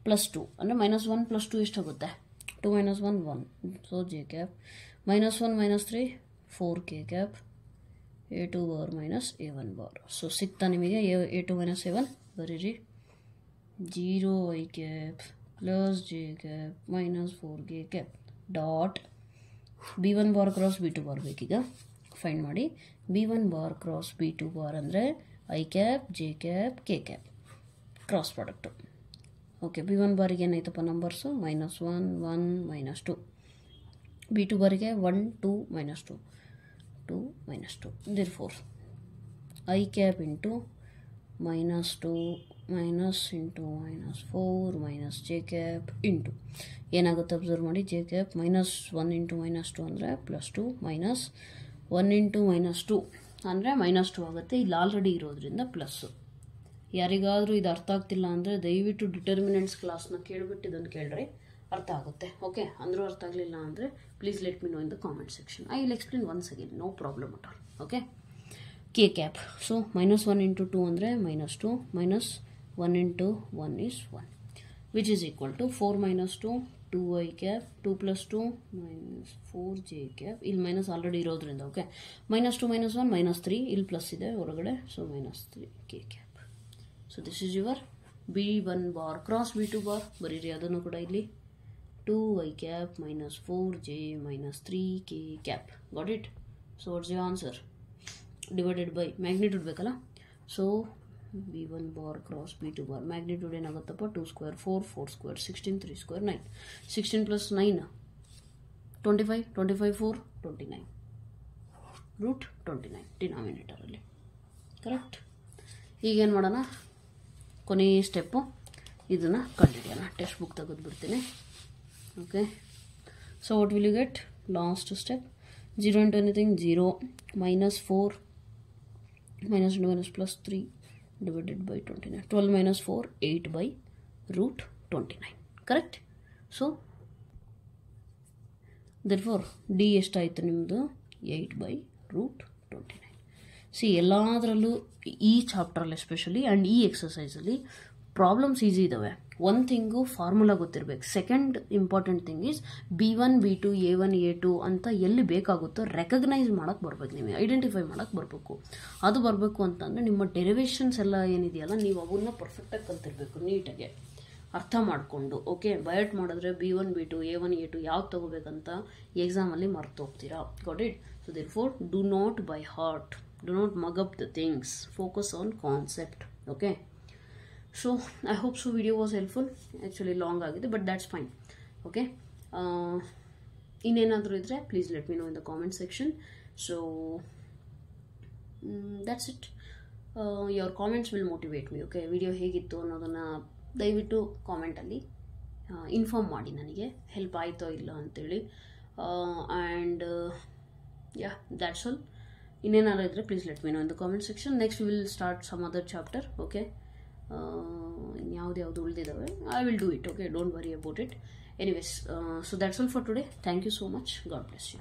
plus 2 ಅಂದರೆ minus 1 plus 2 ಎಷ್ಟಾಗುತ್ತೆ? 2 minus 1 1. So J cap minus 1 minus 3 4k cap A 2 bar minus A 1 bar. So ಸಿಗ್ತಾ ನಿಮಗೆ A 2 minus A 1 ಬರೀರಿ. 0 I cap plus j cap minus 4k cap dot b1 bar cross b2 bar ಬೇಕೀಗ find ಮಾಡಿ. b1 bar cross b2 bar ಅಂದರೆ i cap j cap k cap cross product. Okay, b1 ಬಾರಿಗೆ ಏನಾಯ್ತಪ್ಪ numbers -1 1 -2, b2 ಬಾರಿಗೆ 1 2 -2 2 -2. therefore i cap into -2 minus into -4 minus j cap into ಏನಾಗುತ್ತೆ observe ಮಾಡಿ. j cap -1 into -2 ಅಂದರೆ +2 minus 1 into -2 ಅಂದರೆ -2 ಆಗುತ್ತೆ. ಇಲ್ಲಿ ಆಲ್ರೆಡಿ ಇರೋದ್ರಿಂದ ಪ್ಲಸ್ಸು. ಯಾರಿಗಾದರೂ ಇದು ಅರ್ಥ ಆಗ್ತಿಲ್ಲ ಅಂದರೆ ದಯವಿಟ್ಟು ಡಿಟರ್ಮಿನೆಂಟ್ಸ್ ಕ್ಲಾಸ್ನ ಕೇಳಿಬಿಟ್ಟು ಇದನ್ನು ಕೇಳ್ರಿ, ಅರ್ಥ ಆಗುತ್ತೆ. ಓಕೆ, ಅಂದರೂ ಅರ್ಥ ಆಗಲಿಲ್ಲ ಅಂದರೆ please let me know in the comment section. I will explain once again, no problem at all. Okay, k cap. So -1 into 2 ಅಂದರೆ -2 minus 1 into 1 is 1 which is equal to 4 minus 2 2i cap 2 plus 2 minus 4j cap. ಇಲ್ಲಿ minus already ಇರೋದ್ರಿಂದ okay, -2 -1 -3, ಇಲ್ಲಿ plus ಇದೆ ಹೊರಗಡೆ, so -3k cap. So this is your b1 bar cross b2 bar. ಬರೀರಿ ಅದನ್ನು ಕೂಡ ಇಲ್ಲಿ 2i cap minus 4j minus 3k cap. Got it? So what's your answer? Divided by magnitude ಬೇಕಲ್ಲ. So b1 bar cross b2 bar magnitude ಏನಾಗುತ್ತಪ್ಪ 2 square 4 4 square 16 3 square 9 16 plus 9 25 25 4 29 root 29 ಡಿನಾಮಿನೇಟರಲ್ಲಿ. Correct? ಈಗೇನು ಮಾಡೋಣ, ಕೊನೆಯ ಸ್ಟೆಪ್ಪು ಇದನ್ನು ಕಂಡುಹಿಡಿಯೋಣ. ಟೆಕ್ಸ್ಟ್ ಬುಕ್ ತೆಗೆದುಬಿಡ್ತೀನಿ. Okay, so what will you get? Last step 0 into anything 0 -4 -2 +3 divided by 29. 12 minus 4 8 by root 29. correct? so therefore d ಎಷ್ಟಾಯಿತು ನಿಮ್ಮದು 8 by root 29. ಸಿ ಎಲ್ಲದರಲ್ಲೂ ಈ ಚಾಪ್ಟ್ರಲ್ಲಿ ಎಸ್ಪೆಷಲಿ ಆ್ಯಂಡ್ ಈ ಎಕ್ಸಸೈಸಲ್ಲಿ ಪ್ರಾಬ್ಲಮ್ಸ್ ಈಸಿ ಇದ್ದಾವೆ. ಒನ್ ಥಿಂಗು ಫಾರ್ಮುಲಾ ಗೊತ್ತಿರಬೇಕು. Second important thing is b1 b2 a1 a2 ಅಂತ ಎಲ್ಲಿ ಬೇಕಾಗುತ್ತೋ recognise ಮಾಡೋಕ್ಕೆ ಬರ್ಬೇಕು, ನಿಮಗೆ ಐಡೆಂಟಿಫೈ ಮಾಡೋಕ್ಕೆ ಬರಬೇಕು. ಅದು ಬರಬೇಕು ಅಂತಂದರೆ ನಿಮ್ಮ ಡೆರಿವೇಷನ್ಸ್ ಎಲ್ಲ ಏನಿದೆಯಲ್ಲ ನೀವು ಅವನ್ನ ಪರ್ಫೆಕ್ಟಾಗಿ ಕಲ್ತಿರ್ಬೇಕು, ನೀಟಾಗಿ ಅರ್ಥ ಮಾಡಿಕೊಂಡು. ಓಕೆ, ಬಯಟ್ ಮಾಡಿದ್ರೆ b1 b2 a1 a2 ಯಾವ್ದು ತೊಗೋಬೇಕಂತ ಎಕ್ಸಾಮಲ್ಲಿ ಮರ್ತು ಹೋಗ್ತೀರಾ. Got it? So therefore do not by heart, do not mug up the things, focus on concept. Okay, so I hope so video was helpful. Actually long agide, but that's fine. Okay, ಇನ್ನೇನಾದರೂ ಇದ್ದರೆ please let me know in the comment section. So that's it. Your comments will motivate me. Okay, video ಹೇಗಿತ್ತು ಅನ್ನೋದನ್ನು ದಯವಿಟ್ಟು ಕಾಮೆಂಟಲ್ಲಿ inform ಮಾಡಿ ನನಗೆ, help ಆಯಿತೋ ಇಲ್ಲ ಅಂತೇಳಿ. And yeah, that's all. ಇನ್ನೇನಾದ್ರು ಇದ್ದರೆ please let me know in the comment section. Next will start some other chapter. Okay, ಯಾವ್ದು ಉಳಿದಿದ್ದಾವೆ, I will do it. Okay, don't worry about it. Anyways, so that's all for today. Thank you so much. God bless you.